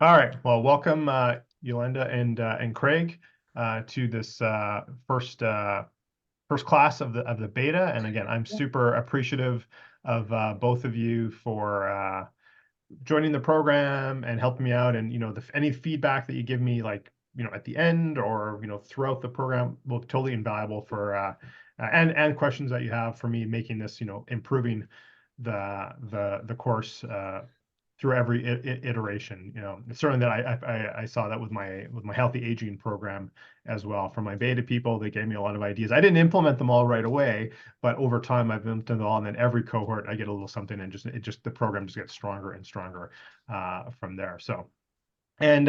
All right. Well, welcome, Yolanda and Craig, to this first class of the beta. And again, I'm super appreciative of both of you for joining the program and helping me out. And any feedback that you give me, like at the end or throughout the program, will be totally invaluable for and questions that you have for me making this improving the course through every iteration. It's certainly that I saw that with my healthy aging program as well. For my beta people, they gave me a lot of ideas. I didn't implement them all right away, but over time I've implemented them all, and then every cohort I get a little something, and the program just gets stronger and stronger from there. So, and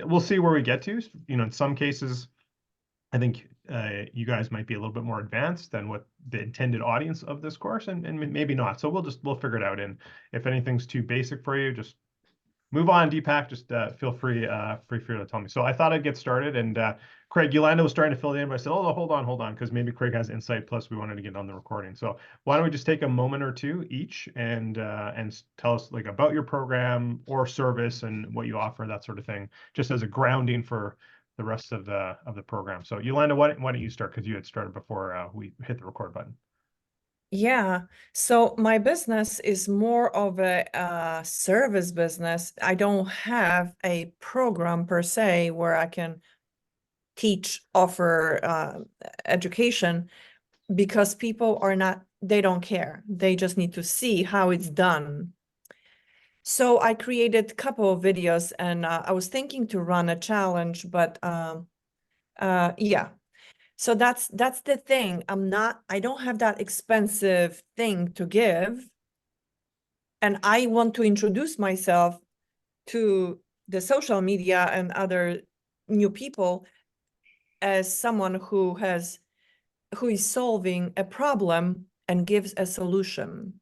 we'll see where we get to. In some cases, I think you guys might be a little bit more advanced than what the intended audience of this course, and maybe not. So we'll figure it out. And if anything's too basic for you, just move on, Deepak. Just feel free to tell me. So I thought I'd get started, and Craig, Yolanda was starting to fill it in, but I said, "Oh, hold on, because maybe Craig has insight. Plus, we wanted to get on the recording. So why don't we just take a moment or two each and tell us like about your program or service and what you offer, that sort of thing, just as a grounding for the rest of the program. So Yolanda, why don't you start because you had started before we hit the record button. Yeah, so my business is more of a service business. I don't have a program per se where I can offer education because people are not, they don't care. They just need to see how it's done. So I created a couple of videos and I was thinking to run a challenge, but yeah. So that's the thing. I don't have that expensive thing to give. And I want to introduce myself to the social media and other new people as someone who is solving a problem and gives a solution.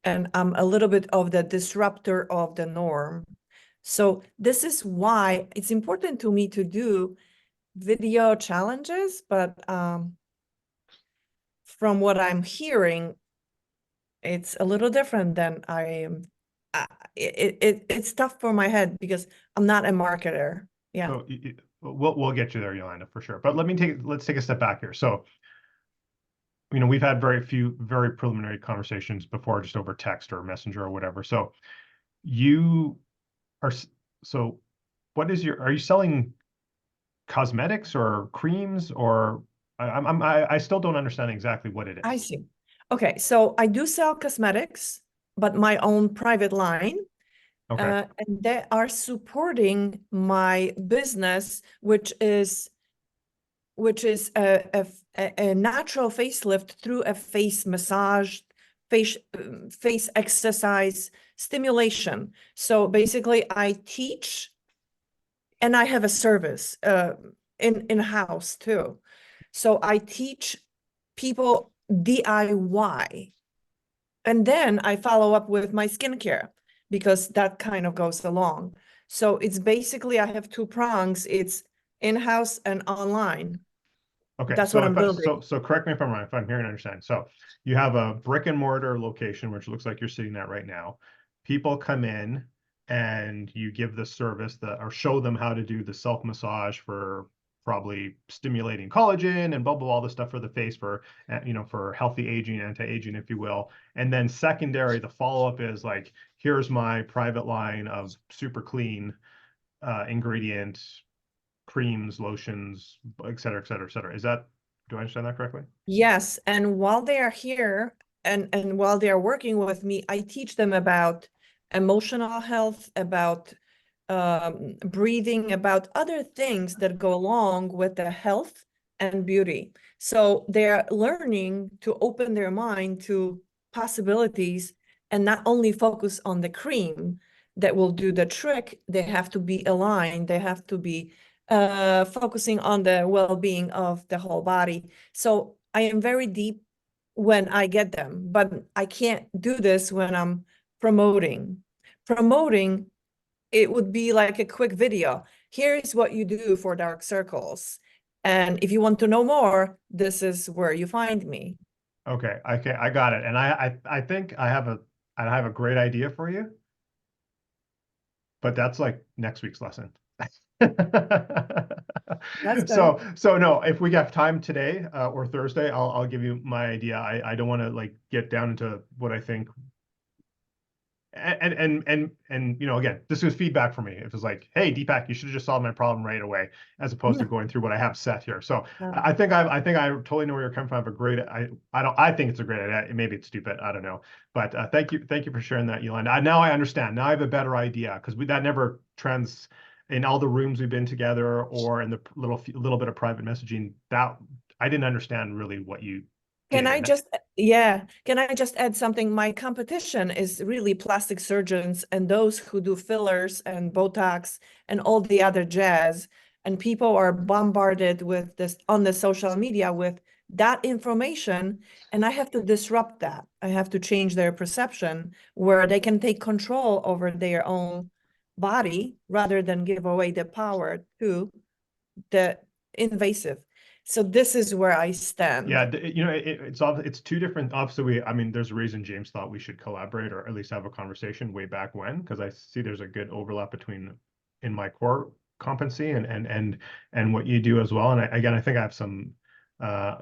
And I'm a little bit of the disruptor of the norm. So this is why it's important to me to do video challenges, but from what I'm hearing, it's a little different than I am. It's tough for my head because I'm not a marketer. Yeah. So we'll get you there, Yolanda, for sure. But let's take a step back here. So we've had very preliminary conversations before, just over text or messenger or whatever. So you are, so are you selling cosmetics or creams or I still don't understand exactly what it I is. see. Okay, so I do sell cosmetics, but my own private line. Okay. And they are supporting my business, which is a natural facelift through a face massage, face exercise stimulation. So basically, I teach, and I have a service in-house too. So I teach people DIY, and then I follow up with my skincare because that kind of goes along. So it's basically I have two prongs. It's in-house and online. Okay. That's what So I'm if building. so correct me if I'm wrong, if I'm hearing and understand. So you have a brick and mortar location, which looks like you're sitting at right now. People come in and you give the service or show them how to do the self massage for probably stimulating collagen and all the stuff for the face for for healthy aging, anti-aging, if you will. And then secondary, the follow-up is like, here's my private line of super clean ingredient creams, lotions, et cetera, et cetera, et cetera. Do I understand that correctly? Yes, and while they are here and while they are working with me, I teach them about emotional health, about breathing, about other things that go along with the health and beauty. So they're learning to open their mind to possibilities and not only focus on the cream that will do the trick. They have to be aligned. They have to be focusing on the well-being of the whole body. So I am very deep when I get them, but I can't do this when I'm promoting. Promoting, it would be like a quick video. Here's what you do for dark circles. And if you want to know more, this is where you find me. Okay, I got it. And I think I have a great idea for you, but that's like next week's lesson. That's good. So no, if we have time today or Thursday, I'll give you my idea. I don't want to like get down into what I think. And you know, again, this was feedback for me. It was like, hey, Deepak, you should have just solved my problem right away, as opposed to going through what I have set here. So Um, I think I totally know where you're coming from. I have a great I think it's a great idea. Maybe it's stupid. I don't know. But thank you for sharing that, Yolanda. Now I understand. Now I have a better idea because that never trends in all the rooms we've been together or in the little bit of private messaging. That I didn't understand really what you Can did. I And just, yeah, can I just add something? My competition is really plastic surgeons and those who do fillers and Botox and all the other jazz. And people are bombarded with this on the social media with that information. And I have to disrupt that. I have to change their perception where they can take control over their own body rather than give away the power to the invasive. So this is where I stand. yeah, you know, it's two different. Obviously, I mean, there's a reason James thought we should collaborate or at least have a conversation way back when, because I see there's a good overlap between in my core competency and what you do as well. And again, I think I have some uh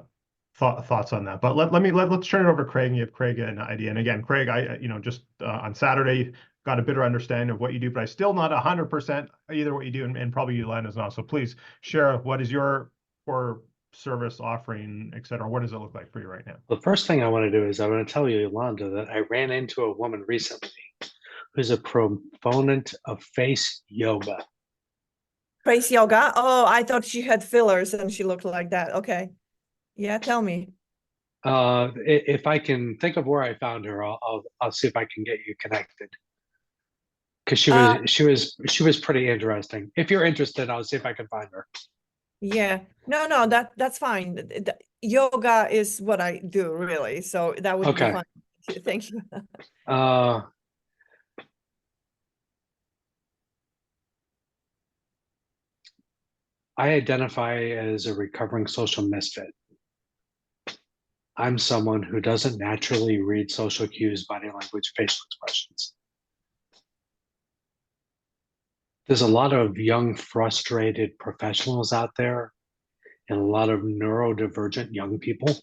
thoughts on that. But let's turn it over to Craig and give Craig an idea. And again, Craig, you know, just on Saturday got a better understanding of what you do, but I still not 100% either what you do, and probably Yolanda's not. So please share what is your core service offering, et cetera. What does it look like for you right now? The first thing I want to do is I want to tell you, Yolanda, that I ran into a woman recently who's a proponent of face yoga. Face yoga? Oh, I thought she had fillers and she looked like that. Okay. Yeah, tell me. If I can think of where I found her, I'll see if I can get you connected. Because she was pretty interesting. If you're interested, I'll see if I can find her. Yeah. No, that's fine. Yoga is what I do really. So that would be Okay. fine. Thank you. Uh, I identify as a recovering social misfit. I'm someone who doesn't naturally read social cues, body language, facial expressions. There's a lot of young, frustrated professionals out there and a lot of neurodivergent young people.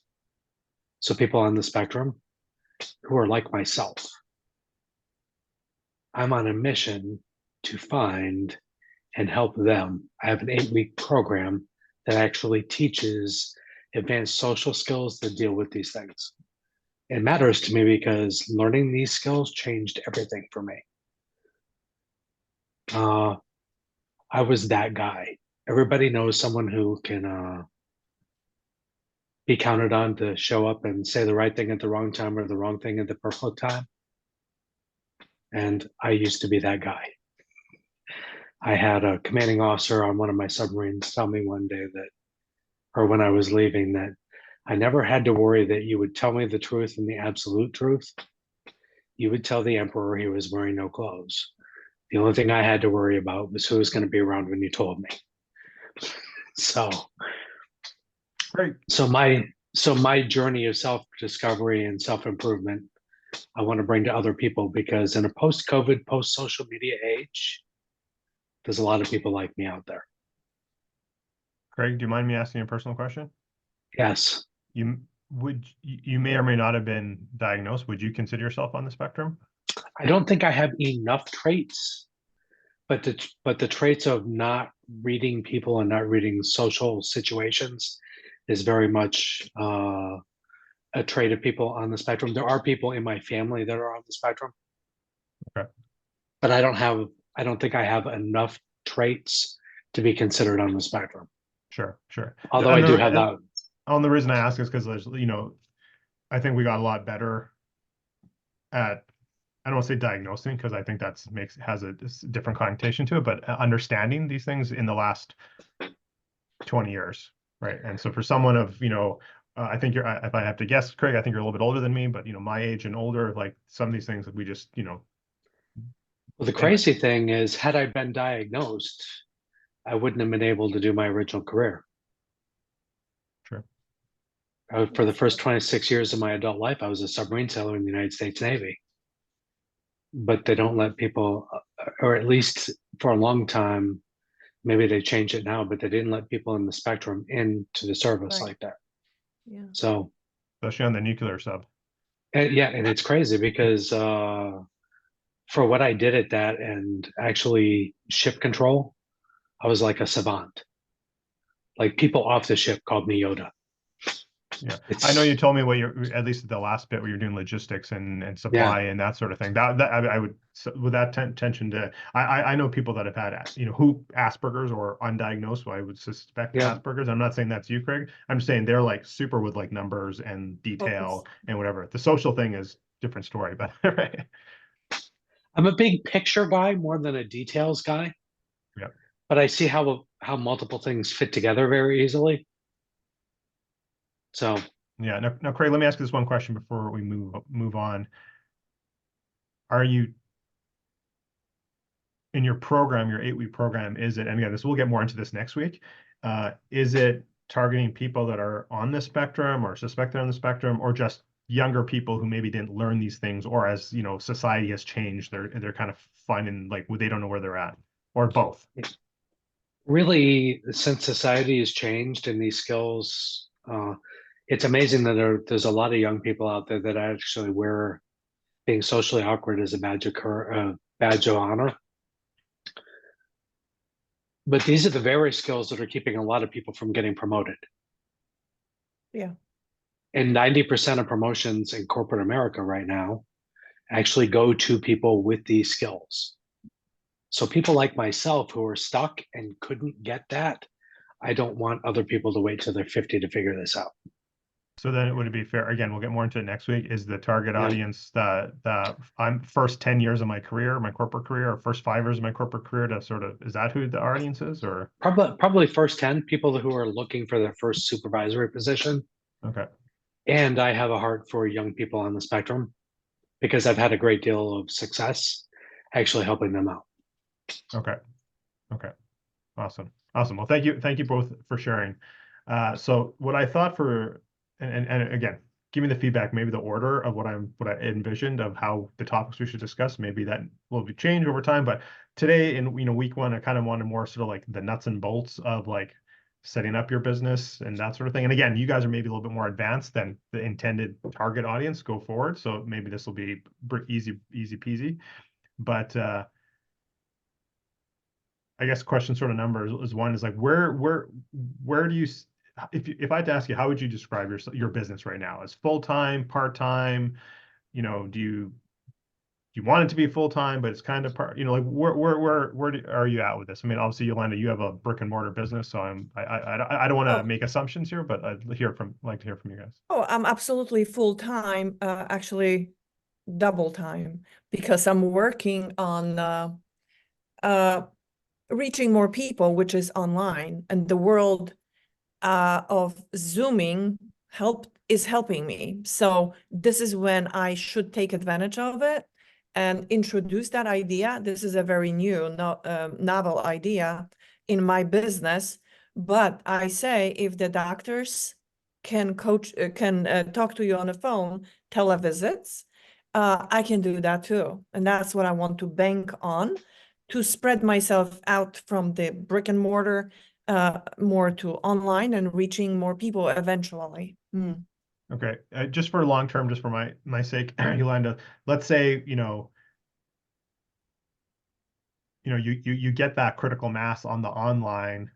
So people on the spectrum who are like myself. I'm on a mission to find and help them. I have an 8-week program that actually teaches advanced social skills that deal with these things. It matters to me because learning these skills changed everything for me. I was that guy. Everybody knows someone who can be counted on to show up and say the right thing at the wrong time or the wrong thing at the perfect time. And I used to be that guy. I had a commanding officer on one of my submarines tell me one day that, or when I was leaving, that I never had to worry that you would tell me the truth and the absolute truth. You would tell the emperor he was wearing no clothes. The only thing I had to worry about was who was going to be around when you told me. So, Great. so my journey of self-discovery and self-improvement, I want to bring to other people, because in a post-COVID, post-social media age, there's a lot of people like me out there. Craig, do you mind me asking a personal question? Yes. You may or may not have been diagnosed. Would you consider yourself on the spectrum? I don't think I have enough traits, but the traits of not reading people and not reading social situations is very much a trait of people on the spectrum. There are people in my family that are on the spectrum. Okay. But I don't think I have enough traits to be considered on the spectrum. Sure. Although I do have that. And the reason I ask is because there's, you know, I think we got a lot better at, I don't want to say diagnosing, because I think has a different connotation to it, but understanding these things in the last 20 years, right? And so for someone of, you know, I think if I have to guess, Craig, I think you're a little bit older than me, but you know, my age and older, like some of these things that we just, you know. Well, the crazy thing is, had I been diagnosed, I wouldn't have been able to do my original career. Sure. For the first 26 years of my adult life, I was a submarine sailor in the United States Navy. But they don't let people or at least for a long time, maybe they changed it now, but they didn't let people in the spectrum into the service Right. like that. Yeah. So, Especially on the nuclear sub. and yeah, and it's crazy because for what I did at that and actually ship control, I was like a savant. Like people off the ship called me Yoda. Yeah, It's I know you told me what you're, at least the last bit where you're doing logistics and yeah, supply and that sort of thing. That I would, so with that tension to, I know people that have had, you know, who Asperger's or undiagnosed, so I would suspect yeah. Asperger's. I'm not saying that's you, Craig. I'm just saying they're like super with like numbers and Focus. detail and whatever. The social thing is different story, but right. I'm a big picture guy more than a details guy, Yeah. but I see how multiple things fit together very easily. So Yeah. Now, Craig, let me ask you this one question before we move on. Are you in your program, your 8-week program, is it, and again, we'll get more into this next week. Is it targeting people that are on the spectrum or suspect they're on the spectrum, or just younger people who maybe didn't learn these things, or as you know, society has changed, they're kind of finding like they don't know where they're at, or both? really, since society has changed and these skills, it's amazing that there's a lot of young people out there that actually wear being socially awkward as a badge of honor. But these are the very skills that are keeping a lot of people from getting promoted. Yeah. And 90% of promotions in corporate America right now actually go to people with these skills. So people like myself who are stuck and couldn't get that, I don't want other people to wait till they're 50 to figure this out. So then would it be fair, again, we'll get more into it next week, is the target Yeah. audience the I'm first 10 years of my career, my corporate career, or first 5 years of my corporate career, to sort of, is that who the audience is, or? Probably first 10 people who are looking for their first supervisory position. Okay. And I have a heart for young people on the spectrum because I've had a great deal of success actually helping them out. Okay. Okay. Awesome. Awesome. Well, thank you both for sharing. So what I thought for, and again, give me the feedback, maybe the order of what I envisioned of how the topics we should discuss, maybe that will be changed over time. But today in, you know, week 1, I kind of wanted more sort of like the nuts and bolts of like setting up your business and that sort of thing. And again, you guys are maybe a little bit more advanced than the intended target audience go forward. So maybe this will be easy peasy. But I guess question sort of numbers is one is like where do you, if I had to ask you, how would you describe your business right now? As full-time, part-time? You know, do you want it to be full-time, but it's kind of part, you know, like where are you at with this? I mean, obviously, Yolanda, you have a brick and mortar business, so I don't want to Oh. make assumptions here, but I'd like to hear from you guys. Oh, I'm absolutely full-time, actually double time, because I'm working on reaching more people, which is online, and the world of Zooming is helping me. So this is when I should take advantage of it and introduce that idea. This is a very new, novel idea in my business. But I say, if the doctors can talk to you on the phone, televisits, I can do that too. And that's what I want to bank on, to spread myself out from the brick and mortar more to online and reaching more people eventually. Okay, just for long term, just for my sake, Yolanda, let's say, you get that critical mass on the online.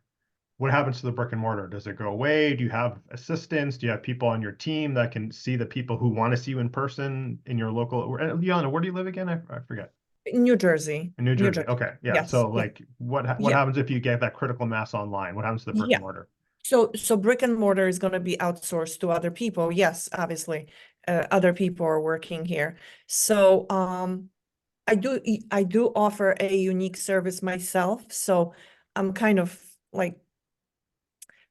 What happens to the brick and mortar? Does it go away? Do you have assistants? Do you have people on your team that can see the people who want to see you in person in your local? Yolanda, where do you live again? I forget. New Jersey. In New Jersey. Okay, yeah. Yes. So Yeah. like, what Yeah. happens if you get that critical mass online? What happens to the brick Yeah. and mortar? So brick and mortar is going to be outsourced to other people. Yes, obviously, other people are working here. So I do offer a unique service myself. So I'm kind of like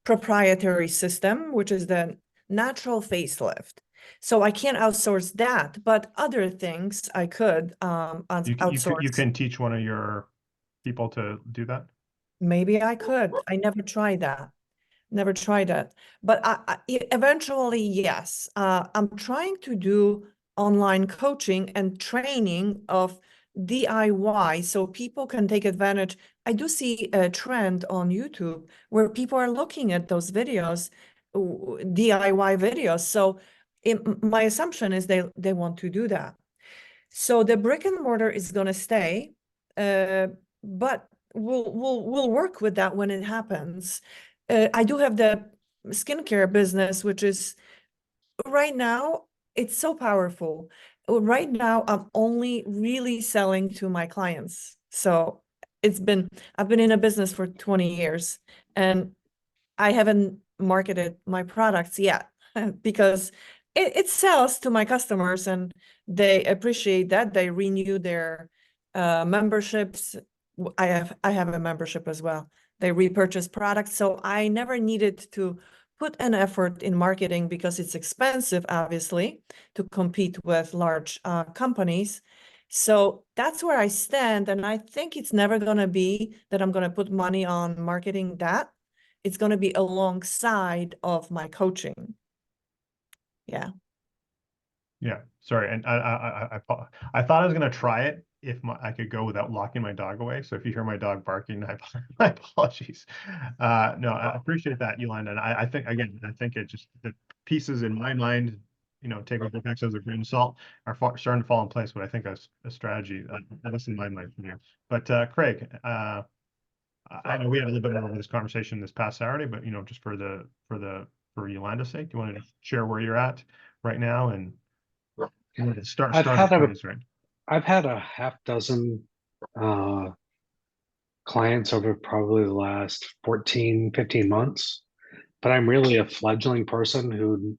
proprietary system, which is the natural facelift. So I can't outsource that, but other things I could outsource. You can teach one of your people to do that? Maybe I could. I never tried that. Never tried that. But eventually, yes. I'm trying to do online coaching and training of DIY so people can take advantage. I do see a trend on YouTube where people are looking at those videos, DIY videos. So my assumption is they want to do that. So the brick and mortar is going to stay, but we'll work with that when it happens. I do have the skincare business, which is right now, it's so powerful. Right now, I'm only really selling to my clients. So I've been in a business for 20 years and I haven't marketed my products yet because it sells to my customers and they appreciate that. They renew their memberships. I have a membership as well. They repurchase products. So I never needed to put an effort in marketing because it's expensive, obviously, to compete with large companies. So that's where I stand. And I think it's never going to be that I'm going to put money on marketing that. It's going to be alongside of my coaching. Yeah. Yeah, sorry, and I thought I was gonna try it if I could go without locking my dog away. So if you hear my dog barking, my apologies. No, I appreciate that, Yolanda. And I think again, I think it just the pieces in my mind, take with the as a grain of salt, are starting to fall in place. But I think a strategy, that's in my mind. But Craig, I know we had a little bit more of this conversation this past Saturday, but just for Yolanda's sake, do you want to share where you're at right now and start I've had the a place, right? I've had a half dozen clients over probably the last 14, 15 months, but I'm really a fledgling person who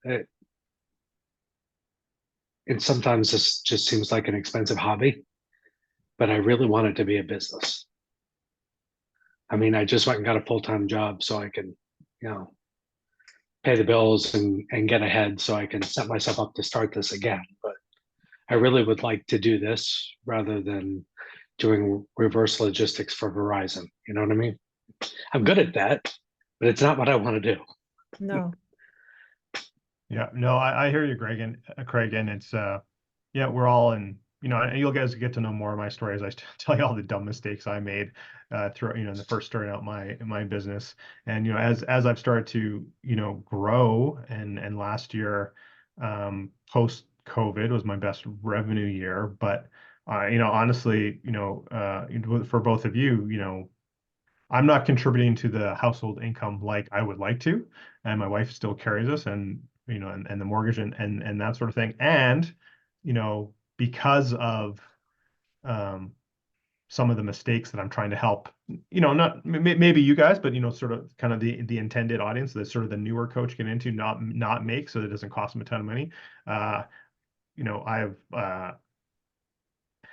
it, it sometimes just seems like an expensive hobby, but I really want it to be a business. I mean, I just went and got a full-time job so I can, pay the bills and get ahead so I can set myself up to start this again. But I really would like to do this rather than doing reverse logistics for Verizon. You know what I mean? I'm good at that, but it's not what I want to do. No. Yeah, no, I hear you, Greg and Craig, and it's yeah, we're all in, and you'll guys get to know more of my story as I tell you all the dumb mistakes I made through, in the first starting out my business. And as I've started to, grow and last year, post COVID was my best revenue year. But honestly, for both of you, I'm not contributing to the household income like I would like to, and my wife still carries us, and and the mortgage and that sort of thing. And because of some of the mistakes that I'm trying to help, not maybe you guys, but sort of kind of the intended audience that sort of the newer coach get into, not make, so that it doesn't cost them a ton of money. I've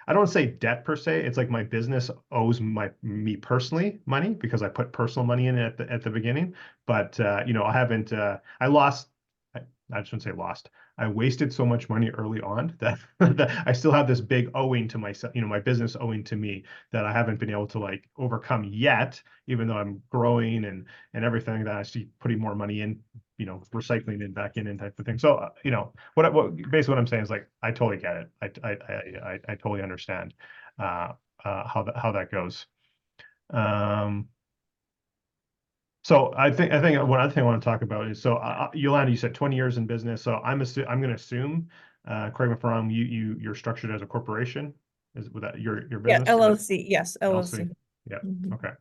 I don't want to say debt per se. It's like my business owes me personally money because I put personal money in it at the beginning. But I haven't. I lost. I shouldn't say lost. I wasted so much money early on that, that I still have this big owing to myself. My business owing to me that I haven't been able to like overcome yet. Even though I'm growing and everything that I see putting more money in, recycling it back in and type of thing. So, what basically what I'm saying is like, I totally get it. I totally understand how that goes. So I think one other thing I want to talk about is, so Yolanda, you said 20 years in business. So I'm going to assume, correct me if I'm wrong, you're structured as a corporation. Is with that your Yeah, business? LLC. Yes, LLC. Yeah. Mhm. Okay.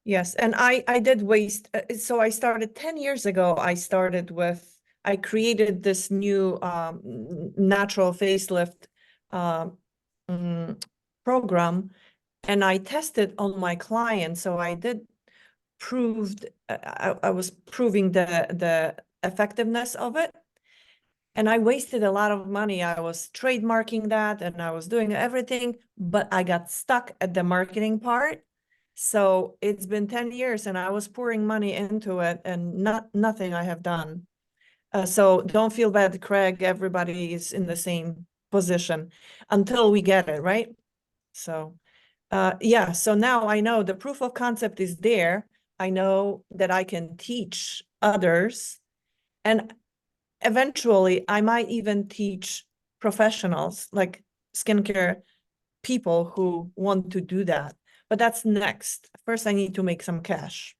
Yes, and I did waste. So I started 10 years ago. I created this new natural facelift program, and I tested on my clients. So I did proved I was proving the effectiveness of it, and I wasted a lot of money. I was trademarking that, and I was doing everything, but I got stuck at the marketing part. So it's been 10 years and I was pouring money into it and nothing I have done. So don't feel bad, Craig. Everybody is in the same position until we get it, right? So yeah, so now I know the proof of concept is there. I know that I can teach others, and eventually I might even teach professionals like skincare people who want to do that. But that's next. First, I need to make some cash.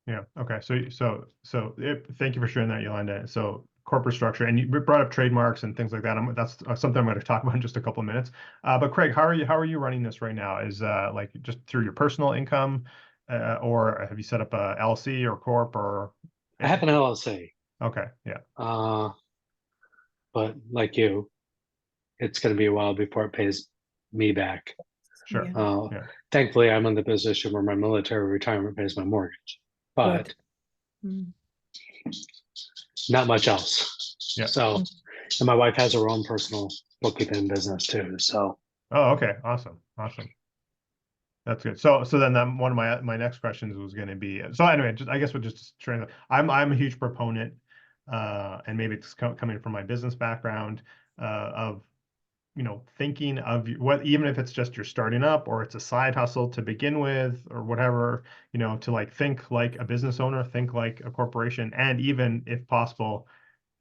Yeah. Okay. Thank you for sharing that, Yolanda. So corporate structure, and you brought up trademarks and things like that. That's something I'm going to talk about in just a couple of minutes. But Craig, how are you running this right now? Is like just through your personal income, or have you set up a LLC or corp or? I have an LLC, Okay. Yeah. but like you, it's going to be a while before it pays me back. Sure. Yeah. Yeah. Thankfully, I'm in the position where my military retirement pays my mortgage, but Good. Mm. not much else. Yeah. So, and my wife has her own personal bookkeeping business too. So, Oh, okay. Awesome. Awesome. That's good. So then one of my next questions was going to be, so anyway, just I guess we'll just trying to, I'm a huge proponent, and maybe it's coming from my business background, of, you know, thinking of what, even if it's just you're starting up or it's a side hustle to begin with or whatever, you know, to like think like a business owner, think like a corporation, and even if possible,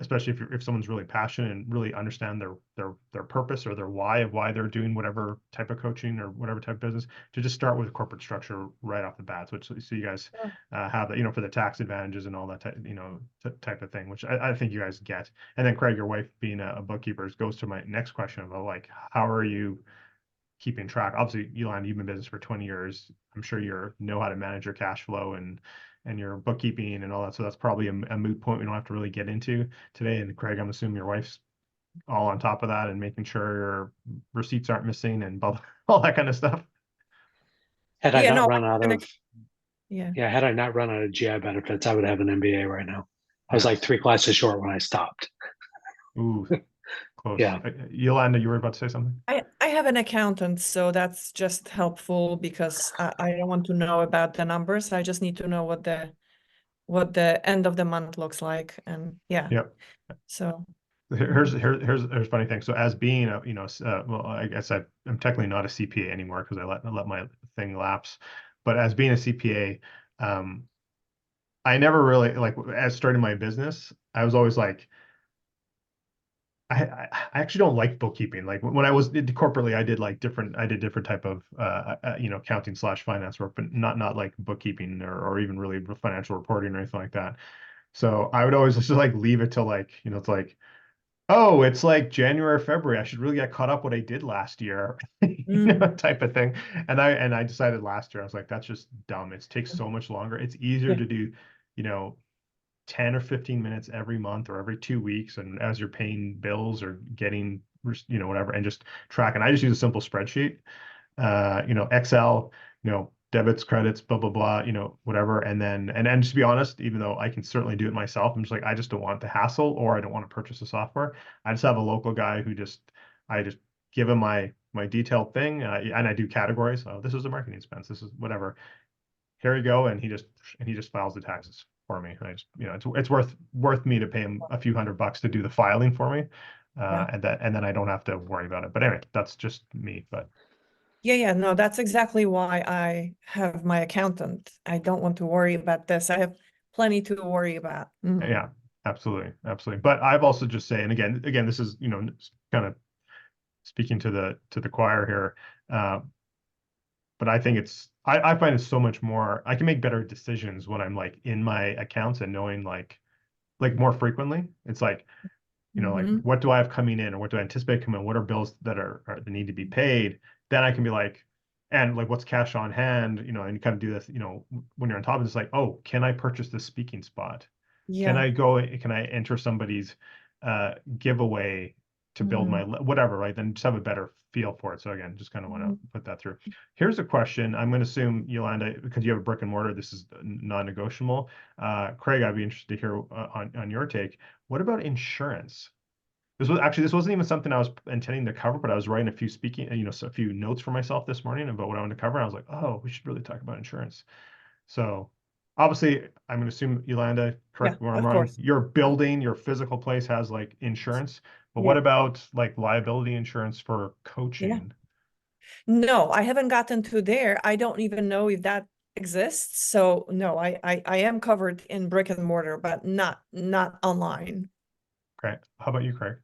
especially if someone's really passionate and really understand their purpose or their why of why they're doing whatever type of coaching or whatever type of business, to just start with a corporate structure right off the bat. So you guys have that, you know, for the tax advantages and all that type, you know, type of thing, which I think you guys get. And then Craig, your wife being a bookkeeper, goes to my next question about like, how are you keeping track? Obviously, Yolanda, you've been in business for 20 years. I'm sure you know how to manage your cash flow and your bookkeeping and all that. So that's probably a moot point we don't have to really get into today. And Craig, I'm assuming your wife's all on top of that and making sure your receipts aren't missing and all that kind of stuff. had I Yeah, not no, run out of, yeah. had I not run out of GI benefits, I would have an MBA right now. I was Yeah. like 3 classes short when I stopped. Ooh, close. Yeah. Yolanda, you were about to say something? I have an accountant, so that's just helpful because I don't want to know about the numbers. I just need to know what the end of the month looks like. And yeah, Yep. so Here's a funny thing. So as being a, you know, well, I guess I'm technically not a CPA anymore because I let my thing lapse. But as being a CPA, I never really like, as starting my business, I was always like, I actually don't like bookkeeping. Like when I was corporately, I did different type of you know, accounting / finance work, but not like bookkeeping or even really financial reporting or anything like that. So I would always just like leave it till like, you know, it's like, oh, it's like January or February. I should really get caught up what I did last year, you know, type of thing. And I decided last year, I was like, that's just dumb. It takes so much longer. It's easier Yeah. to do, you know, 10 or 15 minutes every month or every 2 weeks. And as you're paying bills or getting, you know, whatever, and just track. And I just use a simple spreadsheet, you know, Excel, you know, debits, credits, blah, blah, blah, you know, whatever. And then, and to be honest, even though I can certainly do it myself, I'm just like, I just don't want the hassle, or I don't want to purchase the software. I just have a local guy who I just give him my detailed thing, and I do categories. Oh, this is a marketing expense. This is whatever. Here you go. And he just files the taxes for me. I just, you know, it's worth me to pay him a few $100 to do the filing for me. Yeah. And then I don't have to worry about it. But anyway, that's just me. But Yeah, no, that's exactly why I have my accountant. I don't want to worry about this. I have plenty to worry about. Mhm. yeah, absolutely, absolutely. But I've also just say, and again, this is, you know, kind of speaking to the choir here. But I think I find it so much more. I can make better decisions when I'm like in my accounts and knowing like more frequently. It's like, you know, like Mhm. what do I have coming in, or what do I anticipate coming in? What are bills that that need to be paid? Then I can be like, and like what's cash on hand, you know, and you kind of do this, you know, when you're on top of this, like, oh, can I purchase this speaking spot? Can Yeah. I enter somebody's giveaway to build my whatever, right? Then just have a better feel for it. So again, just kind of want to put that through. Here's a question. I'm going to assume, Yolanda, because you have a brick and mortar, this is non-negotiable. Craig, I'd be interested to hear on your take. What about insurance? This wasn't even something I was intending to cover, but I was writing a few a few notes for myself this morning about what I wanted to cover. And I was like, oh, we should really talk about insurance. So obviously, I'm going to assume, Yolanda, Yeah, correct me where I'm of wrong, course. your building, your physical place has like insurance, but what Yeah. about like liability insurance for Yeah. coaching? No, I haven't gotten to there. I don't even know if that exists. So no, I am covered in brick and mortar, but not online. Okay. How about you, Craig?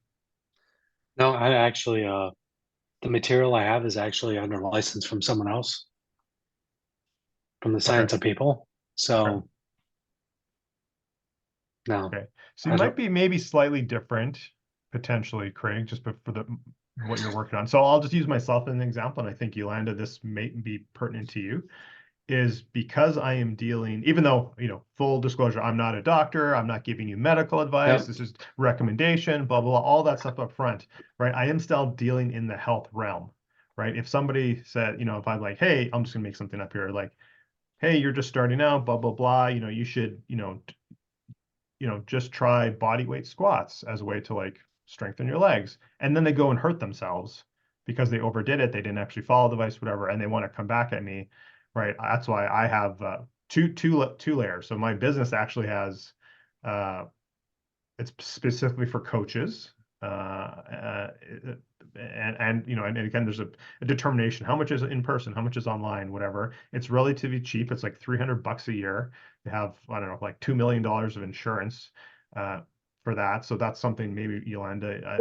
No, I actually The material I have is actually under license from someone else, from the Science of People. So no, Okay. So you I might don't. be maybe slightly different potentially, Craig, just for the what you're working on. So I'll just use myself as an example, and I think Yolanda, this may be pertinent to you, is because I am dealing, even though, full disclosure, I'm not a doctor, I'm not giving you medical advice, Yep. this is recommendation, blah, blah, blah, all that stuff up front, right? I am still dealing in the health realm, right? If somebody said, if I'm like, hey, I'm just gonna make something up here, like, hey, you're just starting out, blah, blah, blah, you should, just try body weight squats as a way to like strengthen your legs. And then they go and hurt themselves because they overdid it. They didn't actually follow the advice, whatever, and they want to come back at me, right? That's why I have two layers. So my business actually has it's specifically for coaches. And again, there's a determination. How much is in person? How much is online? Whatever. It's relatively cheap. It's like $300 a year. They have, I don't know, like $2 million of insurance for that. So that's something maybe Yolanda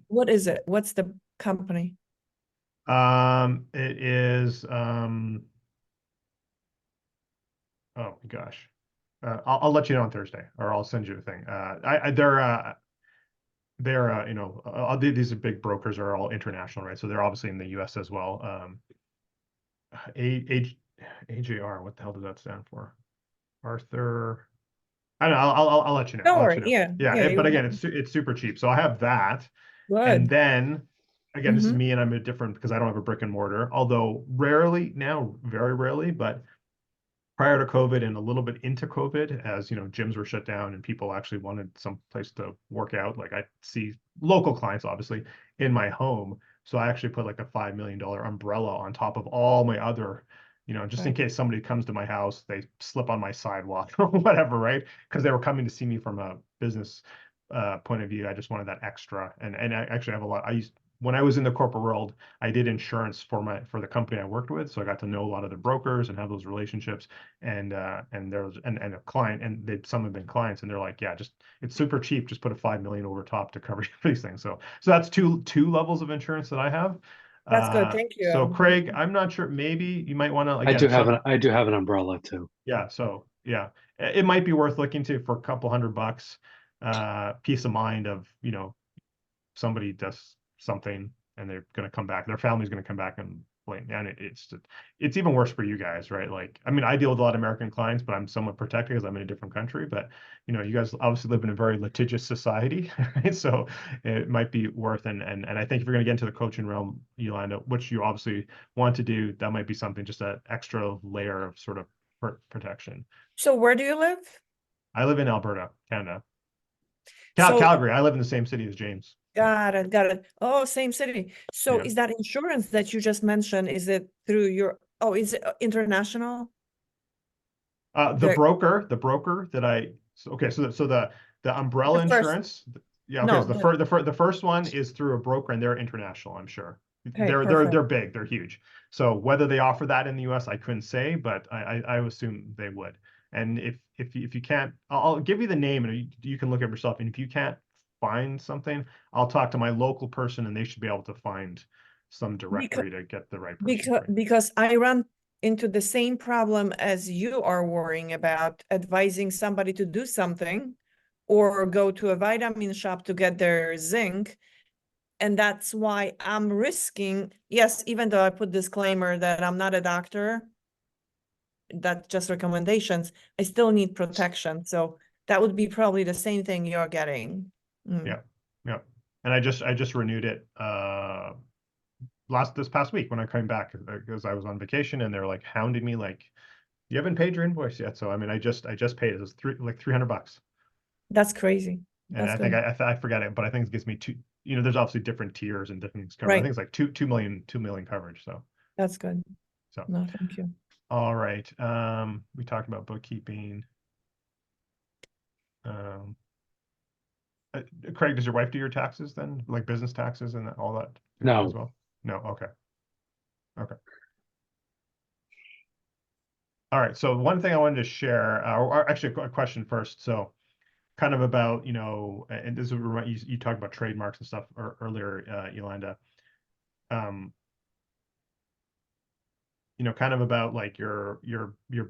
What is it? What's the company? it is oh my gosh. I'll let you know on Thursday, or I'll send you a thing. These are big brokers, are all international, right? So they're obviously in the US as well. AJR, what the hell does that stand for? Arthur. I don't know. I'll let you know. Don't I'll let worry. you know. Yeah. Yeah, You but again, it's super cheap. So I have that, and good. then again, this is Mhm. me, and I'm a different because I don't have a brick and mortar. Although rarely now, very rarely, but prior to COVID and a little bit into COVID, as gyms were shut down and people actually wanted some place to work out. Like I see local clients, obviously, in my home. So I actually put like a $5 million umbrella on top of all my other, just in Right. case somebody comes to my house, they slip on my sidewalk or whatever, right? Because they were coming to see me from a business point of view. I just wanted that extra. And I actually have a lot. When I was in the corporate world, I did insurance for the company I worked with. So I got to know a lot of the brokers and have those relationships, and there's and a client, and some have been clients, and they're like, yeah, just it's super cheap, just put a 5 million over top to cover these things. So that's two levels of insurance that I have. That's good. Thank So you. Craig, I'm not sure, maybe you might want to, I again, do if have some, an umbrella too. yeah, so yeah, it might be worth looking to for a couple $100, peace of mind of, somebody does something and they're going to come back, their family's going to come back and blame, and it's even worse for you guys, right? Like, I mean, I deal with a lot of American clients, but I'm somewhat protected because I'm in a different country. But you guys obviously live in a very litigious society, right? So it might be worth, and I think if you're going to get into the coaching realm, Yolanda, which you obviously want to do, that might be something, just an extra layer of sort of protection. So where do you live? I live in Alberta, Canada. So Calgary. I live in the same city as James. got it, got it. Oh, same city. So Yeah. is that insurance that you just mentioned, is it through is it international? The broker that okay, so the umbrella The first, insurance, yeah, okay, so no, the first one is through a broker, and they're international, I'm sure. okay, They're perfect. big, they're huge. So whether they offer that in the US, I couldn't say, but I would assume they would. And if you can't, I'll give you the name, and you can look up yourself. And if you can't find something, I'll talk to my local person, and they should be able to find some Because directory to get the right person for you. because I run into the same problem as you are worrying about, advising somebody to do something or go to a vitamin shop to get their zinc. And that's why I'm risking, yes, even though I put disclaimer that I'm not a doctor, that's just recommendations, I still need protection. So that would be probably the same thing you're getting. Yeah, yeah. And I just renewed it this past week when I came back, because I was on vacation, and they're like hounding me like, you haven't paid your invoice yet. So I mean, I just paid it. It was $300. That's crazy. And That's I think good. I forget it, but I think it gives me two, there's obviously different tiers and different things covered. I Right. think it's like 2 million coverage. That's good. So No, thank you. all right. We talked about bookkeeping. Um Craig, does your wife do your taxes then? Like business taxes and all that as No, well? No, okay. Okay. All right. So one thing I wanted to share, or actually a question first. So kind of about, and this is you talked about trademarks and stuff earlier, Yolanda. kind of about like your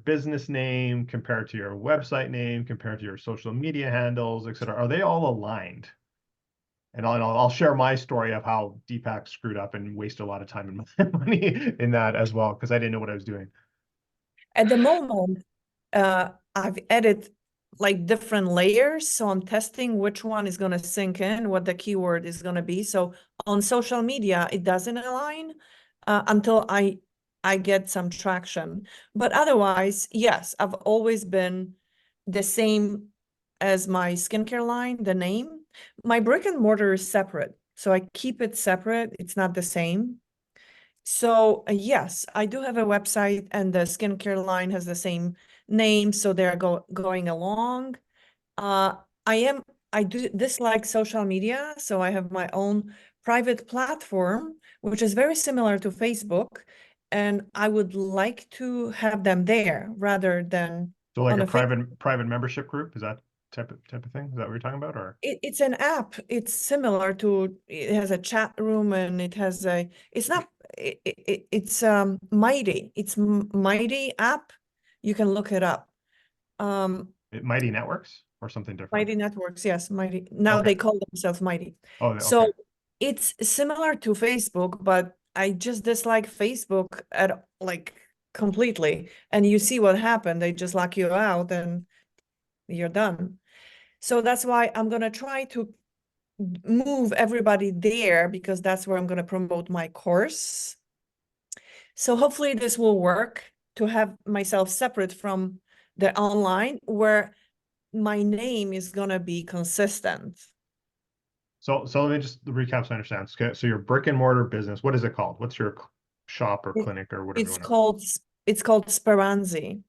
business name compared to your website name, compared to your social media handles, et cetera. Are they all aligned? And I'll share my story of how Deepak screwed up and wasted a lot of time and money in that as well, because I didn't know what I was doing. At the moment, I've added like different layers. So I'm testing which one is going to sink in, what the keyword is going to be. So on social media, it doesn't align until I get some traction. But otherwise, yes, I've always been the same as my skincare line, the name. My brick and mortar is separate. So I keep it separate. It's not the same. So yes, I do have a website and the skincare line has the same name, so they're going along. I do dislike social media, so I have my own private platform, which is very similar to Facebook, and I would like to have them there rather than So like on a a private membership group, is that type of thing? Is that what you're talking about? Or it's an app. It's similar to, it has a chat room and it has a, it's not, it's Mighty. It's Mighty app. You can look it up. Mighty Networks or something different? Mighty Networks, yes, Mighty. Now Okay. they call themselves Mighty. Oh, So okay. it's similar to Facebook, but I just dislike Facebook at like completely. And you see what happened. They just lock you out and you're done. So that's why I'm gonna try to move everybody there because that's where I'm going to promote my course. So hopefully this will work to have myself separate from the online where my name is going to be consistent. So let me just recap so I understand. So your brick and mortar business, what is it called? What's your shop or clinic or whatever you It's want to? it's called Speranzi.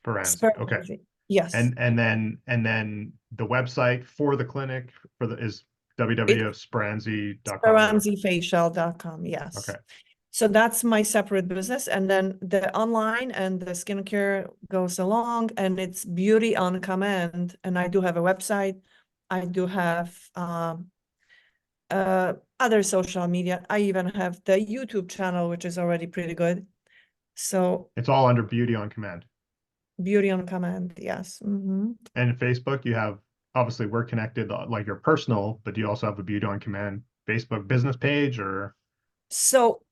Speranzi. Okay. Speranzi. Yes. And then the website for the clinic is www.speranzi.com. Speranzifacial.com. Yes. Okay. So that's my separate business. And then the online and the skincare goes along and it's beauty on command. And I do have a website. I do have other social media. I even have the YouTube channel, which is already pretty good. So It's all under Beauty on Command. beauty on command. Yes. Mm-hmm. And Facebook, you have, obviously we're connected like your personal, but do you also have a Beauty on Command Facebook business page or? So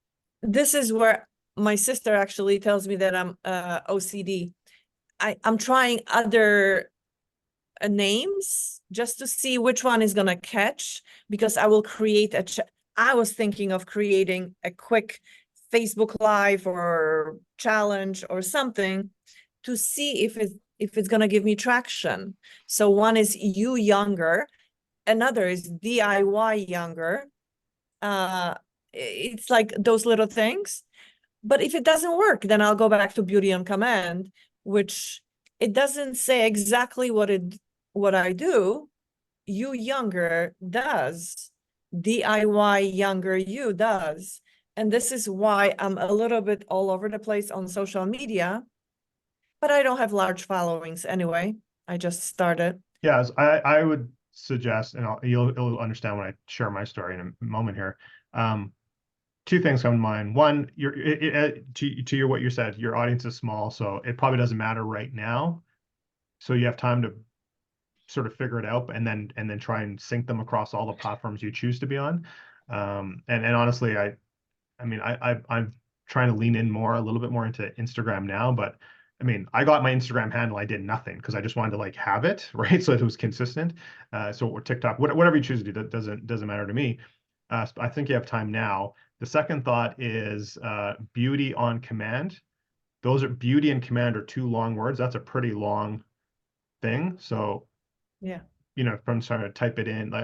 this is where my sister actually tells me that I'm OCD. I'm trying other names just to see which one is going to catch because I will create I was thinking of creating a quick Facebook Live or challenge or something to see if it's going to give me traction. So one is You Younger, another is DIY Younger. It's like those little things. But if it doesn't work, then I'll go back to Beauty on Command, which it doesn't say exactly what I do. You Younger does. DIY Younger You does. And this is why I'm a little bit all over the place on social media, but I don't have large followings anyway. I just started. Yes, I would suggest, and you'll understand when I share my story in a moment here. Two things come to mind. One, to your what you said, your audience is small, so it probably doesn't matter right now. So you have time to sort of figure it out and then try and sync them across all the platforms you choose to be on. And honestly, I'm trying to lean in a little bit more into Instagram now, but I mean, I got my Instagram handle. I did nothing because I just wanted to like have it, right? So it was consistent. Or TikTok, whatever you choose to do, that doesn't matter to me. I think you have time now. The second thought is Beauty on Command. Those are Beauty and Command are two long words. That's a pretty long thing. So, Yeah. if I'm trying to type it in,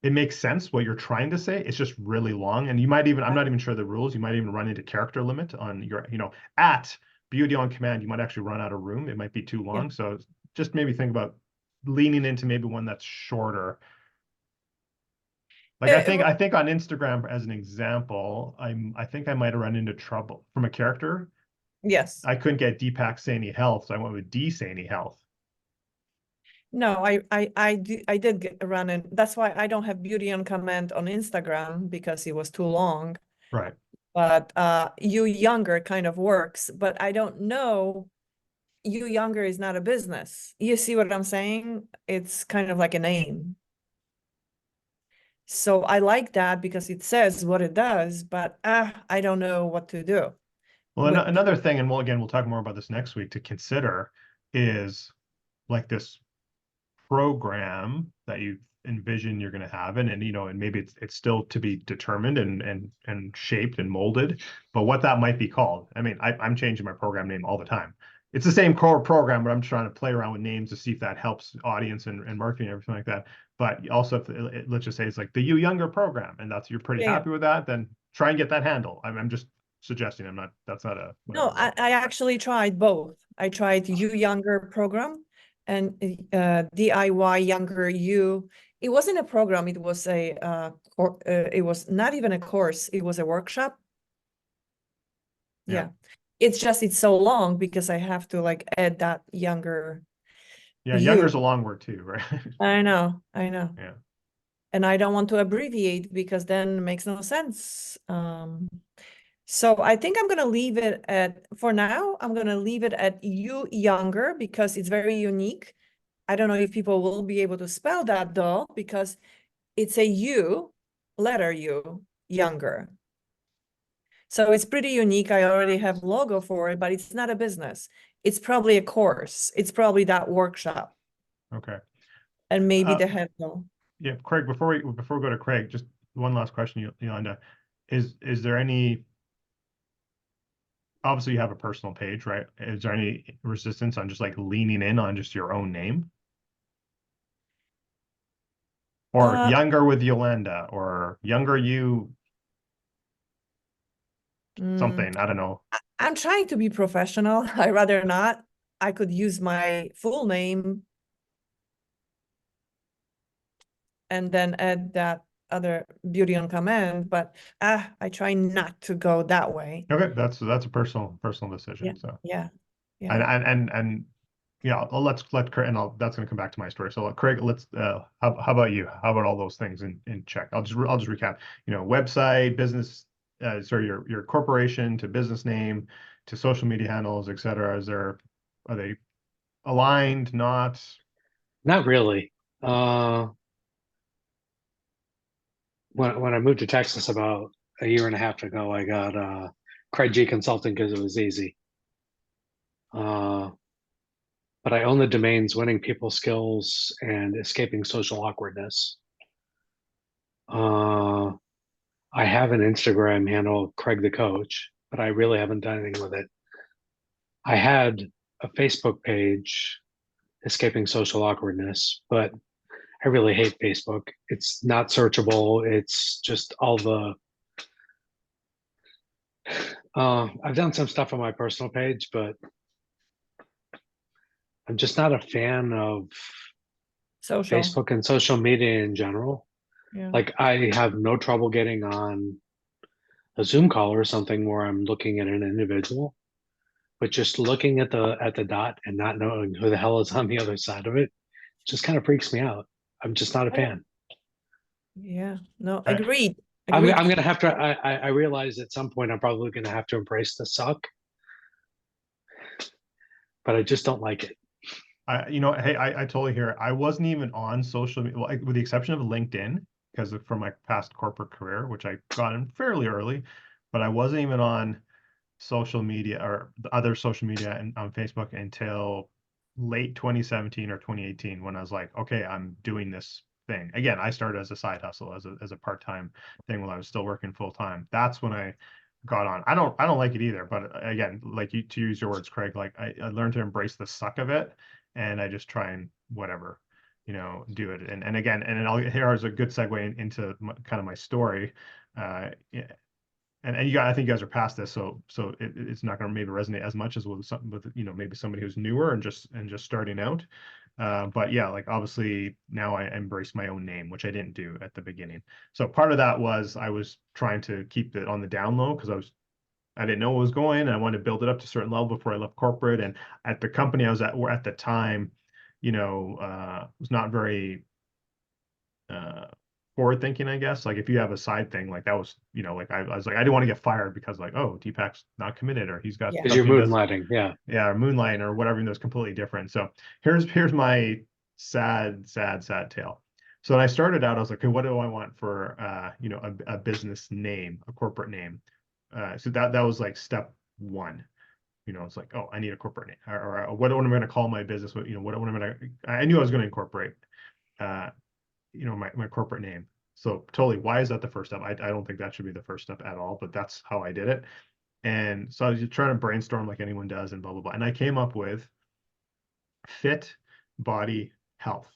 it makes sense what you're trying to say. It's just really long. And you might even, I'm not even sure the rules. You might even run into character limit on your, at Beauty on Command, you might actually run out of room. It might be too long. Yeah. So just maybe think about leaning into maybe one that's shorter. Like I think on Instagram, as an example, I think I might have run into trouble from a character. Yes. I couldn't get Deepak Saini Health, so I went with D Saini Health. No, I did run it. That's why I don't have Beauty on Command on Instagram because it was too long. Right. But You Younger kind of works, but I don't know. You Younger is not a business. You see what I'm saying? It's kind of like a name. So I like that because it says what it does, but I don't know what to do Well, with the, another thing, and we'll talk more about this next week to consider is like this program that you envision you're going to have, and you know, and maybe it's still to be determined and shaped and molded, but what that might be called. I mean, I'm changing my program name all the time. It's the same core program, but I'm trying to play around with names to see if that helps audience and marketing and everything like that. But also, if let's just say it's like the You Younger program, and that's you're pretty yeah. happy with that, then try and get that handle. I'm just suggesting. I'm not. That's not a No, whatever. I actually tried both. I tried You Younger program and DIY Younger You. It wasn't a program. It was it was not even a course. It was a workshop. Yeah. Yeah. It's so long because I have to like add that younger Yeah, you. younger is a long word too, right? I know. Yeah. And I don't want to abbreviate because then it makes no sense. So I think I'm gonna leave it at, for now, I'm gonna leave it at You Younger because it's very unique. I don't know if people will be able to spell that though, because it's a U, letter U, Younger. So it's pretty unique. I already have logo for it, but it's not a business. It's probably a course. It's probably that workshop Okay. and maybe the handle. Yeah, Craig, before we go to Craig, just one last question, Yolanda. Is there any, obviously you have a personal page, right? Is there any resistance on just like leaning in on just your own name? Or Uh, Younger with Yolanda, or Younger You mm, something, I don't know. I'm trying to be professional. I rather not. I could use my full name and then add that other Beauty on Command, but I try not to go that way. Okay, that's a personal Yeah, decision. So yeah, yeah. and yeah, let's let Craig, and that's going to come back to my story. So Craig, let's how about you? How about all those things in check? I'll just recap. You know, website, business, sorry, your corporation to business name to social media handles, etc. Are they aligned? Not? Not really. When I moved to Texas about a year and a half ago, I got Craig G Consulting because it was easy. But I own the domains Winning People Skills and Escaping Social Awkwardness. I have an Instagram handle, Craig the Coach, but I really haven't done anything with it. I had a Facebook page, Escaping Social Awkwardness, but I really hate Facebook. It's not searchable. It's just all the. I've done some stuff on my personal page, but I'm just not a fan of Social. Facebook and social media in general. Yeah. Like I have no trouble getting on a Zoom call or something where I'm looking at an individual, but just looking at the dot and not knowing who the hell is on the other side of it just kind of freaks me out. I'm just not a fan. Yeah. No, Right. agreed. I'm Agreed. gonna have to. I realize at some point I'm probably gonna have to embrace the suck, but I just don't like it. Hey, I totally hear it. I wasn't even on social media, well, with the exception of LinkedIn, because from my past corporate career, which I got in fairly early, but I wasn't even on social media or the other social media and on Facebook until late 2017 or 2018 when I was like, okay, I'm doing this thing. Again, I started as a side hustle, as a part-time thing while I was still working full time. That's when I got on. I don't like it either, but again, like you to use your words, Craig, like I learned to embrace the suck of it and I just try and whatever, do it. And again, here is a good segue into kind of my story. Yeah, and you guys, I think you guys are past this, so it's not going to maybe resonate as much as with something with maybe somebody who's newer and just starting out. But yeah, like obviously now I embrace my own name, which I didn't do at the beginning. So part of that was I was trying to keep it on the down low because I didn't know what was going, and I wanted to build it up to a certain level before I left corporate. And at the company I was at the time, was not very forward thinking, I guess. Like if you have a side thing, like that was, like I was like, I didn't want to get fired because like, oh, Deepak's not committed or he's got Yeah. Because you're something he does, moonlighting. Yeah. yeah, or moonlighting or whatever, that's completely different. So here's my sad tale. So when I started out, I was like, okay, what do I want for a business name, a corporate name? So that was like step one. It's like, oh, I need a corporate name, or what am I going to call my business? What am I going to? I knew I was going to incorporate, my corporate name. So totally, why is that the first step? I don't think that should be the first step at all, but that's how I did it. And so I was just trying to brainstorm like anyone does and blah, blah, blah. And I came up with Fit Body Health.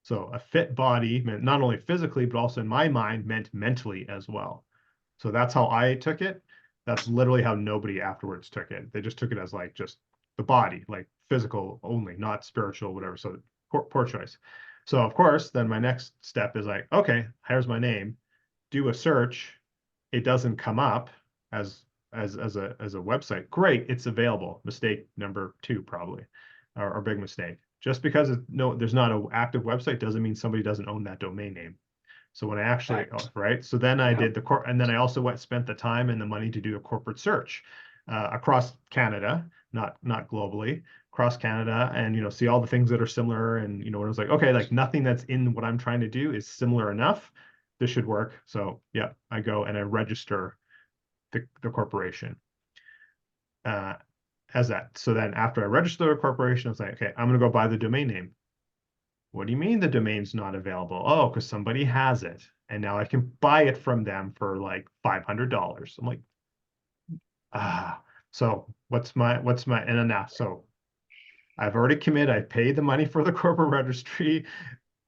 So a fit body meant not only physically, but also in my mind meant mentally as well. So that's how I took it. That's literally how nobody afterwards took it. They just took it as like just the body, like physical only, not spiritual, whatever. So poor choice. So of course, then my next step is like, okay, here's my name. Do a search. It doesn't come up as a website. Great, it's available. Mistake number 2 probably, or big mistake. Just because there's not an active website doesn't mean somebody doesn't own that domain name. So when I actually, right. So then I did and then I also spent the time and the money to do a corporate search across Canada, not globally, across Canada, and see all the things that are similar. And when I was like, okay, like nothing that's in what I'm trying to do is similar enough. This should work. So yeah, I go and I register the corporation as that. So then after I register the corporation, I was like, okay, I'm going to go buy the domain name. What do you mean the domain's not available? Oh, because somebody has it. And now I can buy it from them for like $500. I'm like, so what's my, and then now, so I've already committed, I paid the money for the corporate registry.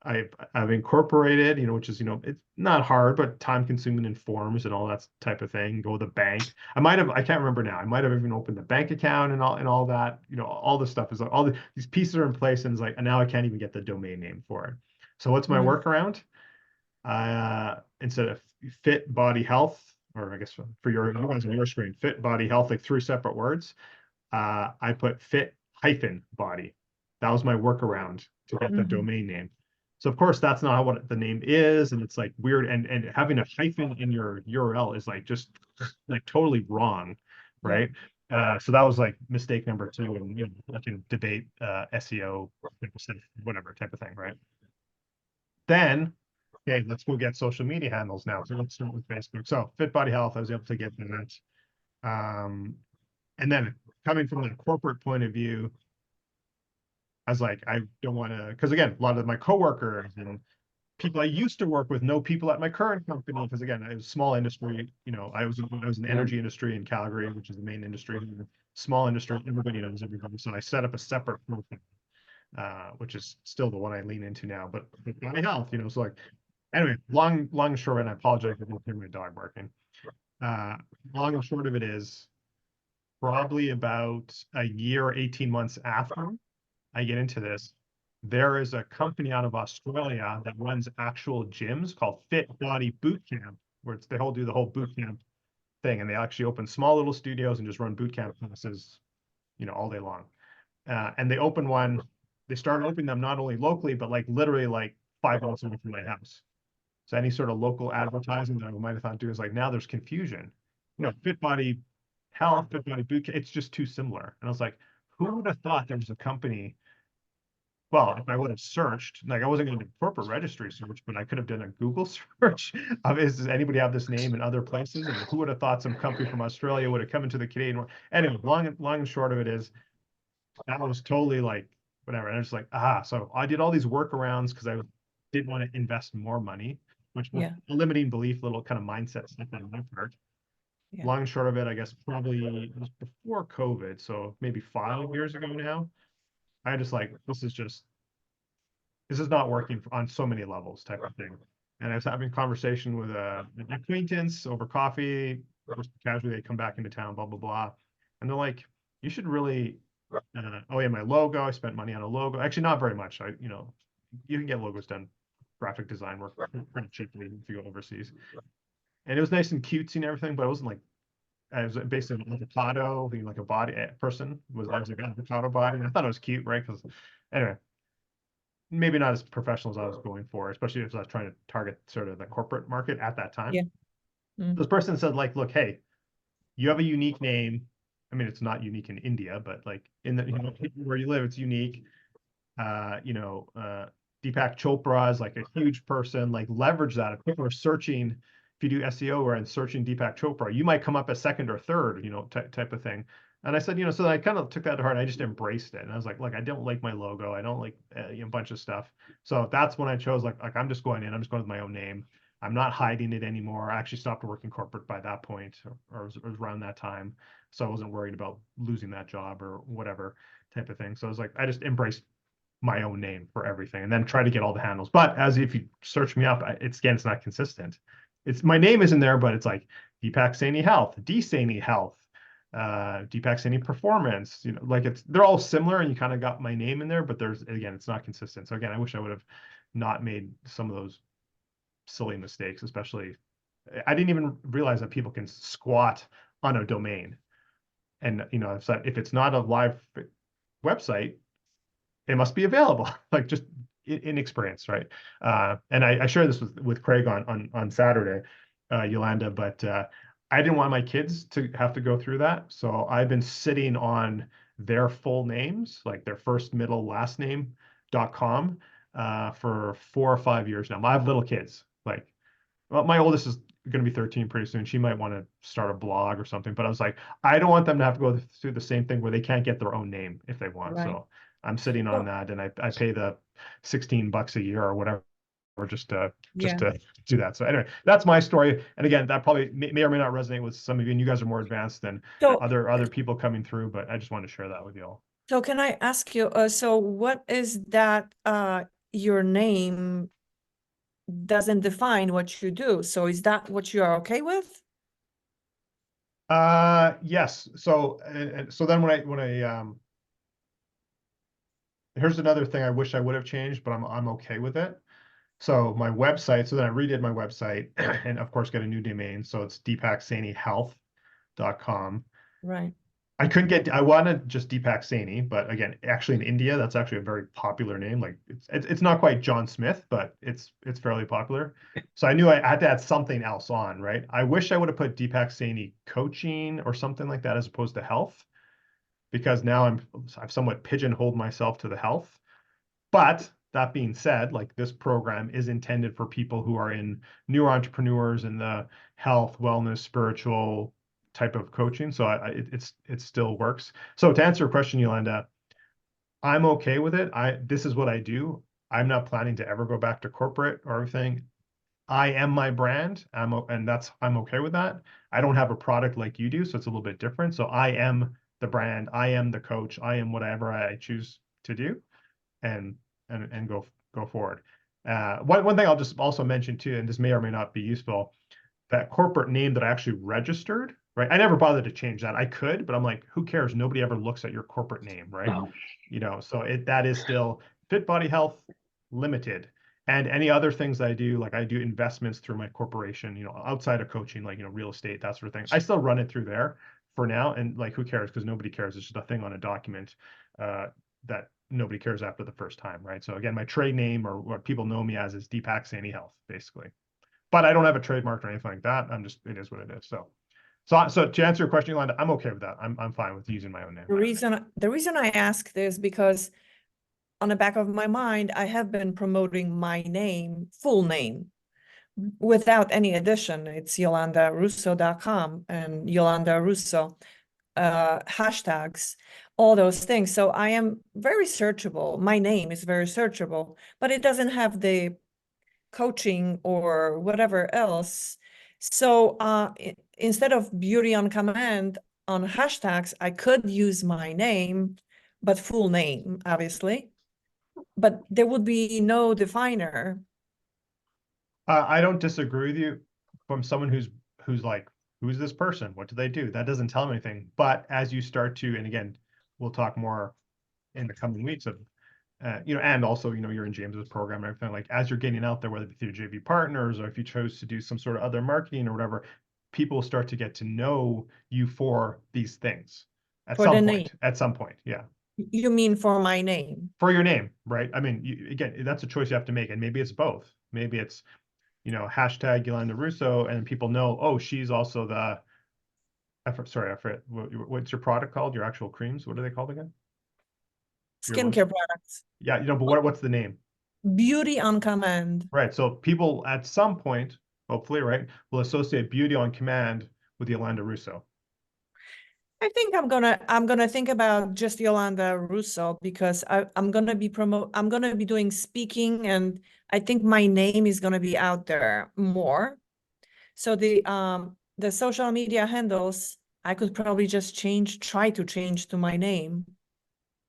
I've incorporated, which is, it's not hard, but time consuming in forms and all that type of thing. Go to the bank. I can't remember now. I might have even opened the bank account and all that, all this stuff is like these pieces are in place, and it's like, and now I can't even get the domain name for it. So what's my workaround? Instead of Fit Body Health, or I guess for you guys on your screen, Fit Body Health, like 3 separate words. I put fit -body. That was my workaround to get the domain name. So of course that's not what the name is, and it's like weird, and having a hyphen in your URL is like just like totally wrong, right? So that was like mistake number 2, and I can debate SEO, whatever type of thing, right? Then, okay, let's go get social media handles now. So let's start with Facebook. So Fit Body Health, I was able to get that. And then coming from the corporate point of view, I was like, I don't want to, because again, a lot of my coworkers and people I used to work with know people at my current company, because again, it was small industry. I was in the energy industry in Calgary, which is the main industry. Small industry, everybody knows everybody. So I set up a separate profile, which is still the one I lean into now. But my health, so like, anyway, long and short, and I apologize if you hear my dog barking. Long and short of it is, probably about a year, 18 months after I get into this, there is a company out of Australia that runs actual gyms called Fit Body Boot Camp, where they do the whole boot camp thing, and they actually open small little studios and just run boot camp classes, all day long. And they started opening them not only locally, but like literally like 5 minutes away from my house. So any sort of local advertising that I might have thought do is like, now there's confusion. Fit Body Health, Fit Body Boot Camp, it's just too similar. And I was like, who would have thought there was a company? Well, if I would have searched, like I wasn't going to do corporate registry search, but I could have done a Google search of, does anybody have this name in other places? And who would have thought some company from Australia would have come into the Canadian world? Anyway, long and short of it is, that was totally like, whatever. And I was like, so I did all these workarounds because I didn't want to invest more money, which was a limiting belief, little kind of mindset stuff on my part. Long and short of it, I guess probably it was before COVID, so maybe 5 years ago now. I just like, this is not working on so many levels type of thing. And I was having a conversation with an acquaintance over coffee, just casually, they come back into town, blah, blah, blah. And they're like, you should really, my logo, I spent money on a logo. Actually, not very much. You can get logos done, graphic design work pretty cheaply if you go overseas. And it was nice and cutesy and everything, but it wasn't like, I was based on avocado, being like a body person was like an avocado body. And I thought it was cute, right? Because anyway, maybe not as professional as I was going for, especially if I was trying to target sort of the corporate market at that time. Yeah. Mm. This person said, like, look, hey, you have a unique name. I mean, it's not unique in India, but like in the, you know, where you live, it's unique. Deepak Chopra is like a huge person, like leverage that. If people are searching, if you do SEO or and searching Deepak Chopra, you might come up as second or third, type of thing. And I said, so I kind of took that to heart. I just embraced it. And I was like, look, I don't like my logo. I don't like a bunch of stuff. So that's when I chose like I'm just going in, I'm just going with my own name. I'm not hiding it anymore. I actually stopped working corporate by that point, or it was around that time. So I wasn't worried about losing that job or whatever type of thing. So I was like, I just embraced my own name for everything and then try to get all the handles. But as if you search me up, it's not consistent. It's my name isn't there, but it's like Deepak Saini Health, D Saini Health, Deepak Saini Performance, like they're all similar and you kind of got my name in there, but it's not consistent. So again, I wish I would have not made some of those silly mistakes, especially I didn't even realize that people can squat on a domain. And if it's not a live website, it must be available, like just inexperience, right? And I shared this with Craig on Saturday, Yolanda, but I didn't want my kids to have to go through that. So I've been sitting on their full names, like their first, middle, last name.com for 4 or 5 years now. I have little kids, like, well, my oldest is going to be 13 pretty soon. She might want to start a blog or something, but I was like, I don't want them to have to go through the same thing where they can't get their own name if they want. Right. So I'm sitting on that, and I pay the $16 a year or whatever, or just to do that. So anyway, that's my story. And again, that probably may or may not resonate with some of you, and you guys are more advanced than other people coming through, but I just wanted to share that with you all. So can I ask you, so what is that your name doesn't define what you do? So is that what you are okay with? Yes. So so then when I here's another thing I wish I would have changed, but I'm okay with it. So my website, so then I redid my website and of course get a new domain. So it's deepaksainihealth.com. Right. I wanted just Deepak Saini, but again, actually in India, that's actually a very popular name. Like it's not quite John Smith, but it's fairly popular. So I knew I had to add something else on, right? I wish I would have put Deepak Saini coaching or something like that as opposed to health, because now I've somewhat pigeonholed myself to the health. But that being said, like this program is intended for people who are new entrepreneurs in the health, wellness, spiritual type of coaching. So it still works. So to answer your question, Yolanda, I'm okay with it. This is what I do. I'm not planning to ever go back to corporate or everything. I am my brand. I'm okay with that. I don't have a product like you do, so it's a little bit different. So I am the brand. I am the coach. I am whatever I choose to do, and go forward. One thing I'll just also mention too, and this may or may not be useful, that corporate name that I actually registered, right? I never bothered to change that. I could, but I'm like, who cares? Nobody ever looks at your corporate name, right? No. So that is still Fit Body Health Limited. And any other things I do, like I do investments through my corporation, outside of coaching, like, real estate, that sort of thing. I still run it through there for now. And like, who cares? Because nobody cares. It's just a thing on a document that nobody cares after the first time, right? So again, my trade name, or what people know me as, is Deepak Saini Health, basically. But I don't have a trademark or anything like that. It is what it is. So to answer your question, Yolanda, I'm okay with that. I'm fine with using my own name. The reason I ask this, because on the back of my mind, I have been promoting my name, full name, without any addition. It's yolandarusso.com and Yolanda Russo, hashtags, all those things. So I am very searchable. My name is very searchable, but it doesn't have the coaching or whatever else. So instead of beauty on command on hashtags, I could use my name, but full name, obviously. But there would be no definer. I don't disagree with you from someone who's like, who's this person? What do they do? That doesn't tell them anything. But as you start to, and again, we'll talk more in the coming weeks of, and also, you're in James's program and everything, like as you're getting out there, whether it be through JV partners or if you chose to do some sort of other marketing or whatever, people start to get to know you for these things at some point. Yeah. You mean for my name? for your name, right? I mean, again, that's a choice you have to make, and maybe it's both. Maybe it's, hashtag Yolanda Russo, and people know, oh, she's also the. Sorry, I forget. What's your product called? Your actual creams? What are they called again? Your line? Skincare products. Yeah, but what's the name? Beauty on Command. Right. So people at some point, hopefully, right, will associate Beauty on Command with Yolanda Russo. I think I'm gonna think about just Yolanda Russo because I'm gonna be doing speaking, and I think my name is gonna be out there more. So the social media handles I could probably just try to change to my name.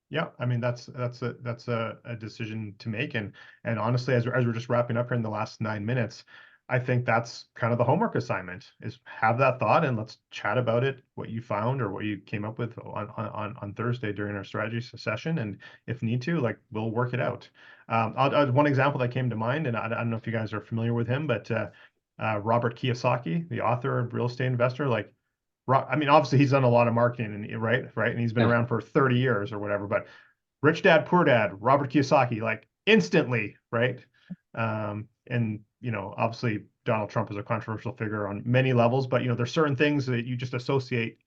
Yeah, I mean that's a decision to make, and honestly, as we're just wrapping up here in the last 9 minutes, I think that's kind of the homework assignment is have that thought and let's chat about it, what you found or what you came up with on Thursday during our strategy session, and if need to, like we'll work it out. One example that came to mind, and I don't know if you guys are familiar with him, but Robert Kiyosaki, the author of Real Estate Investor, like. I mean, obviously he's done a lot of marketing, and right, and he's been Yeah. around for 30 years or whatever. But Rich Dad Poor Dad, Robert Kiyosaki, like instantly, right? And obviously Donald Trump is a controversial figure on many levels, but there's certain things that you just associate.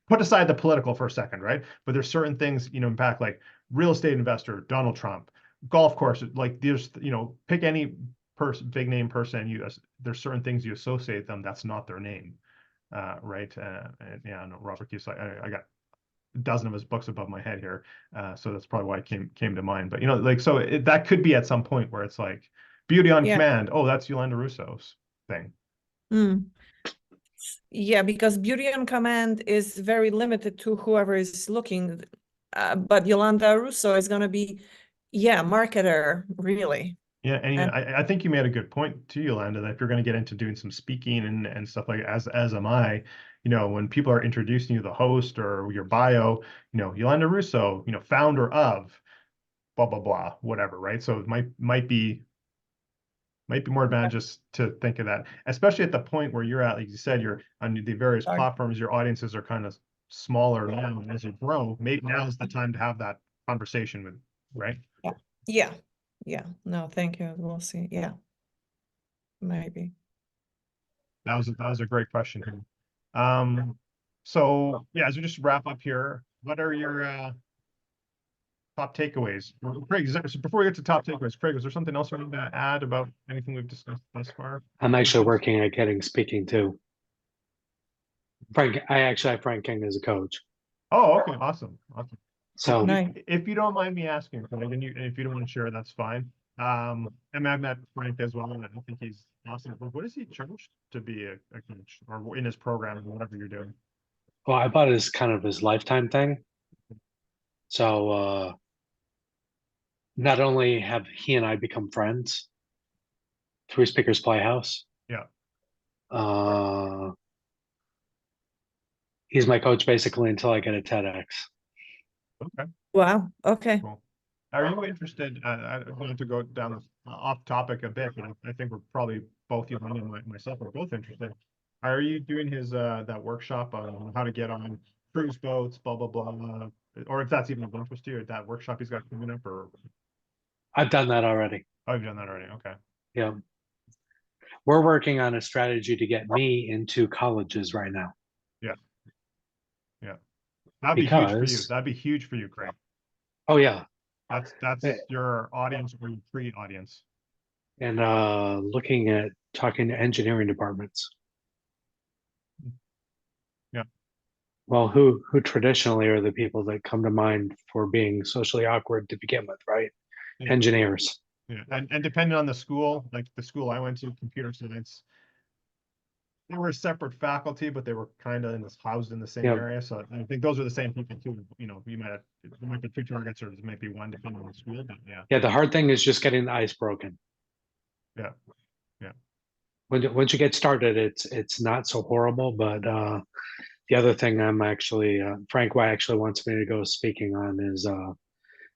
Put aside the political for a second, right? But there's certain things impact, like real estate investor Donald Trump, golf course, like there's pick any big name person, there's certain things you associate them. That's not their name. Right. And yeah, no, Robert Kiyosaki, I got a dozen of his books above my head here. So that's probably why it came to mind. But like, so that could be at some point where it's like Beauty on Yeah. Command. Oh, that's Yolanda Russo's thing. Mm. Yeah, because Beauty on Command is very limited to whoever is looking. But Yolanda Russo is gonna be, yeah, marketer, really. Yeah, and And I think you made a good point too, Yolanda, that if you're going to get into doing some speaking and stuff like as am I, when people are introducing you the host or your bio, Yolanda Russo, founder of blah blah blah, whatever, right? So it might be more advantageous to think of that, especially at the point where you're at, like you said, you're on the various Sorry. platforms, your audiences are kind of smaller now. As you grow, maybe now is the time to have that conversation with, right? Yeah. No, thank you. We'll see. Yeah, maybe. That was a great question here. So yeah, as we just wrap up here, what are your top takeaways? Craig, so before we get to top takeaways, Craig, is there something else you want to add about anything we've discussed thus far? I'm actually working at getting speaking too. I actually have Frank King as a coach. Oh, okay, awesome. So Nice. If you don't mind me asking, Craig, and if you don't want to share, that's fine. And I've met Frank as well, and I think he's awesome. But what does he charge to be a coach or in his program or whatever you're doing? well, I bought his kind of his lifetime thing. So not only have he and I become friends through Speakers Playhouse. Yeah. He's my coach basically until I get a TEDx. Okay. Wow. Okay. Cool. Are you interested? I wanted to go down off topic a bit, but I think we're probably both, you and myself are both interested. Are you doing his that workshop on how to get on cruise boats, blah blah blah, or if that's even of interest to you, that workshop he's got coming up, or I've done that already. oh, you've done that already? Okay. Yeah. We're working on a strategy to get me into colleges right now. Yeah. Yeah. That'd be huge for you. Because That'd be huge for you, Craig. oh yeah, That's your audience or your pre audience. and looking at talking to engineering departments. Yeah. Well, who traditionally are the people that come to mind for being socially awkward to begin with, right? Yeah. Engineers. Yeah. And depending on the school, like the school I went to, computer science, they were a separate faculty, but they were kind of housed in the same Yeah. area. So I think those are the same people too. There might be 2 targets, or there might be 1 depending on the school. But yeah. Yeah, the hard thing is just getting the ice broken. Yeah. Yeah. Once you get started, it's not so horrible. But the other thing I'm actually Frank Y actually wants me to go speaking on is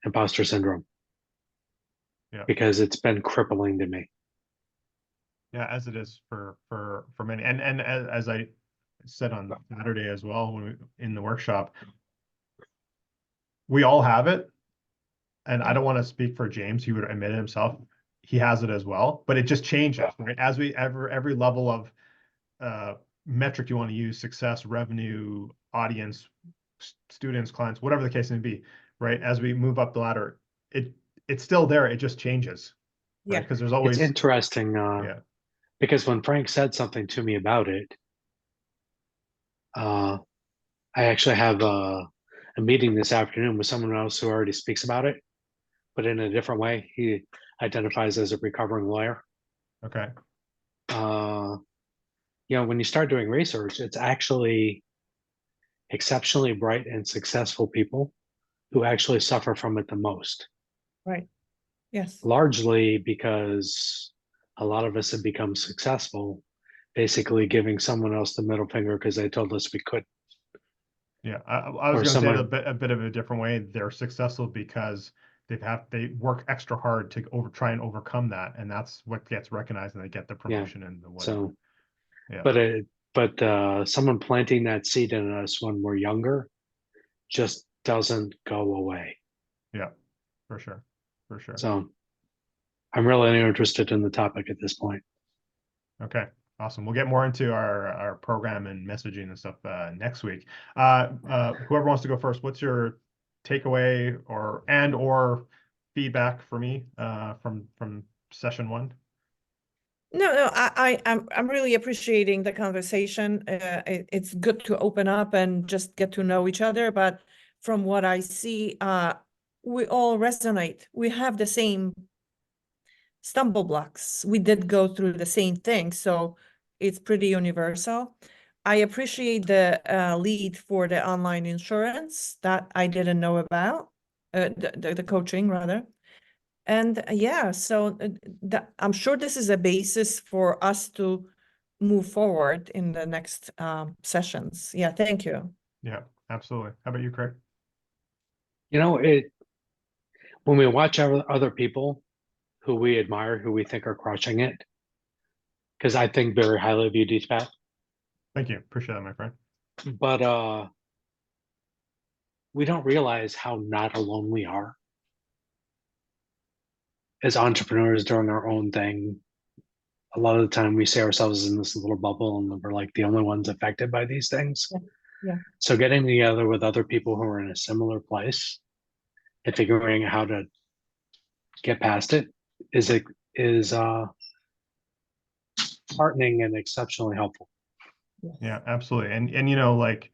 imposter syndrome. Yeah. Because it's been crippling to me. Yeah, as it is for many, and as I said on Saturday as well, when in the workshop, we all have it. And I Yeah. don't want to speak for James, he would admit it himself. He has it as well, but it just changes, right? As we every level of metric you want to use, success, revenue, audience, students, clients, whatever the case may be, right? As we move up the ladder, it's still there. It just changes, right? Yeah. Because there's It's always, interesting, yeah, because when Frank said something to me about it, I actually have a meeting this afternoon with someone else who already speaks about it, but in a different way. He identifies as a recovering lawyer. okay, When you start doing research, it's actually exceptionally bright and successful people who actually suffer from it the most, Right. Yes. largely because a lot of us have become successful, basically giving someone else the middle finger because they told us we could. yeah. I was Or going to say it someone, a bit of a different way. They're successful because they work extra hard to try and overcome that, and that's what gets recognized, and they get the yeah. promotion and the whatever. So, Yeah. but someone planting that seed in us when we're younger just doesn't go away. Yeah, for sure. For sure. So I'm really interested in the topic at this point. Okay, awesome. We'll get more into our program and messaging and stuff next week. Whoever wants to go first, what's your takeaway or feedback for me from session one? No, I'm really appreciating the conversation. It's good to open up and just get to know each other. But from what I see, we all resonate. We have the same stumble blocks. We did go through the same thing, so it's pretty universal. I appreciate the lead for the online insurance that I didn't know about, the coaching rather. And yeah, so I'm sure this is a basis for us to move forward in the next sessions. Yeah, thank you. Yeah, absolutely. How about you, Craig? When we watch other people who we admire, who we think are crushing it, because I think very highly of you, DPAT. Thank you. Appreciate that, my friend. But we don't realize how not alone we are as entrepreneurs doing our own thing. A lot of the time we see ourselves in this little bubble and we're like the only ones affected by these things. Yeah. So getting together with other people who are in a similar place and figuring out how to get past it is heartening and exceptionally helpful. Yeah, absolutely. And like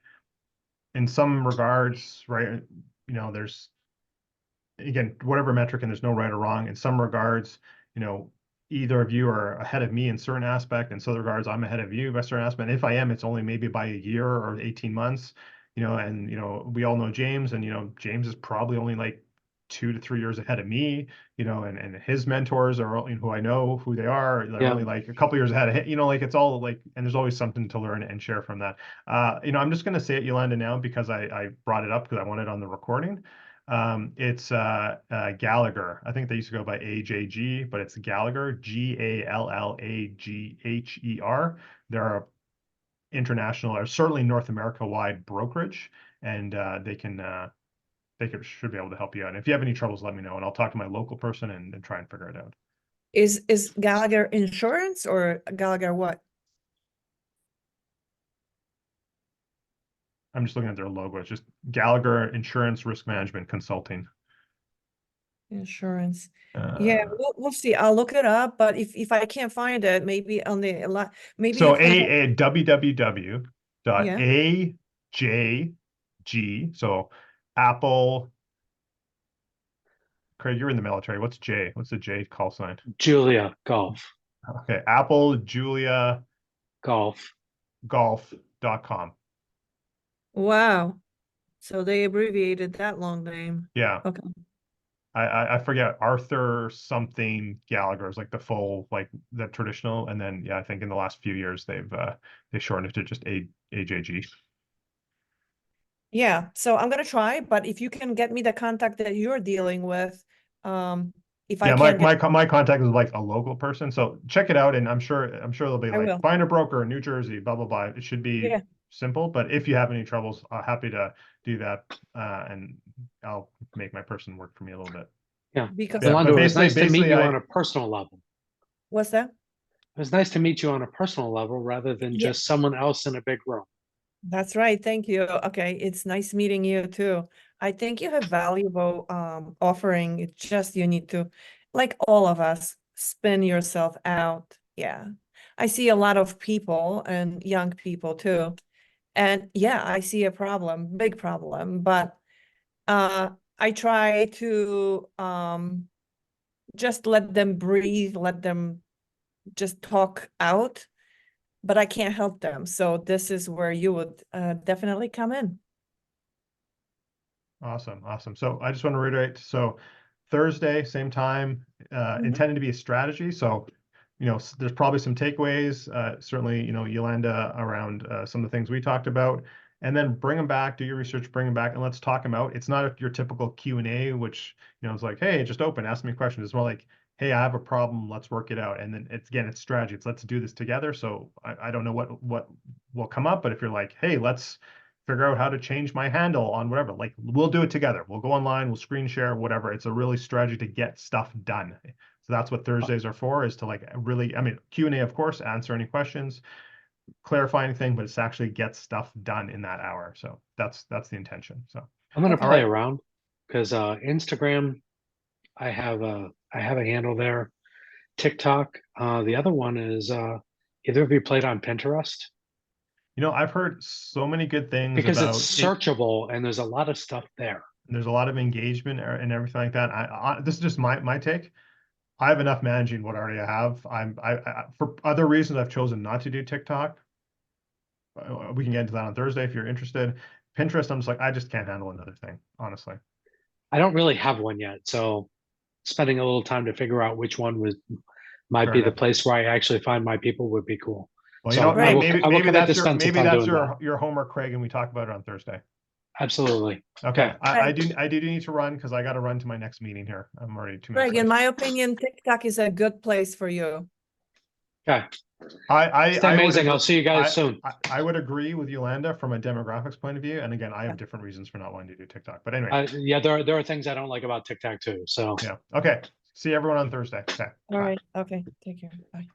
in some regards, right, there's again, whatever metric, and there's no right or wrong. In some regards, either of you are ahead of me in certain aspect, and so regards I'm ahead of you by certain aspect. And if I am, it's only maybe by a year or 18 months, and we all know James, and James is probably only like 2 to 3 years ahead of me, and his mentors are who I know who they are. They're Yeah. only like a couple years ahead of like it's all like, and there's always something to learn and share from that. I'm just gonna say it, Yolanda, now because I brought it up because I want it on the recording. It's Gallagher. I think they used to go by AJG, but it's Gallagher, Gallagher. They're a international or certainly North America wide brokerage, and should be able to help you out. And if you have any troubles, let me know, and I'll talk to my local person and try and figure it out. Is Gallagher Insurance or Gallagher what? I'm just looking at their logo. It's just Gallagher Insurance Risk Management Consulting. Insurance. Yeah, we'll see. I'll look it up, but if I can't find it, maybe on the maybe So you can www.ajg, so Apple. Craig, you're in the military. What's J? What's the J call sign? Julia Golf. Okay, Apple Julia Golf. Golf.com. Wow. So they abbreviated that long name. Yeah. Okay. I forget, Arthur something Gallagher is like the full, like the traditional, and then yeah, I think in the last few years they shortened it to just AJG. Yeah, so I'm gonna try, but if you can get me the contact that you're dealing with, if I Yeah, can't my contact is like a local person, so check it out, and I'm sure they'll be I like, will. find a broker in New Jersey, blah blah blah. It should be Yeah. simple. But if you have any troubles, I'm happy to do that, and I'll make my person work for me a little bit. Yeah. Because Yeah, but Yolanda, it was nice to meet basically you I- on a personal level. what's that? It was nice to meet you on a personal level rather than Yeah. just someone else in a big room. That's right. Thank you. Okay. It's nice meeting you too. I think you have valuable offering. It's just you need to, like all of us, spin yourself out. Yeah. I see a lot of people and young people too. And yeah, I see a problem, big problem, but I try to just let them breathe, let them just talk out, but I can't help them. So this is where you would definitely come in. Awesome, awesome. So I just want to reiterate, so Thursday, same time, Mhm. intended to be a strategy. So, there's probably some takeaways, certainly, Yolanda, around some of the things we talked about, and then bring them back, do your research, bring them back, and let's talk them out. It's not your typical Q&A, which, it's like, hey, just open, ask me a question. It's more like, hey, I have a problem, let's work it out. And then it's strategy. It's let's do this together. So I don't know what will come up, but if you're like, hey, let's figure out how to change my handle on whatever, like we'll do it together. We'll go online, we'll screen share, whatever. It's a really strategy to get stuff done. So that's what Thursdays are for, is to like really, I mean, Q&A, of course, answer any questions, clarify anything, but it's actually get stuff done in that hour. So that's the intention. So I'm gonna Okay. play Alright. around because Instagram, I have a handle there. TikTok, the other one is either of you played on Pinterest? I've heard so many good things Because about it's it. searchable and there's a lot of stuff there. There's a lot of engagement and everything like that. This is just my take. I have enough managing what I already have. I for other reasons I've chosen not to do TikTok. We can get into that on Thursday if you're interested. Pinterest, I'm just like, I just can't handle another thing, honestly. I don't really have one yet, so spending a little time to figure out which one might Fair be the enough. place where I actually find my people would be cool. Well, So I will maybe commit that's to spend some maybe time that's doing your homework, Craig, and we talk about it on Thursday. Absolutely. Okay. I Right. do need to run because I got to run to my next meeting here. I'm already 2 minutes Greg, late. in my opinion, TikTok is a good place for you. Okay. I Stay would amazing. agree- I'll see you guys soon. I would agree with Yolanda from a demographics point of view. And again, I have different reasons for not wanting to do TikTok. But anyway, Yeah, there are things I don't like about TikTok too. So yeah. Okay. See everyone on Thursday. Okay. All Bye. right. Okay. Take care. Bye.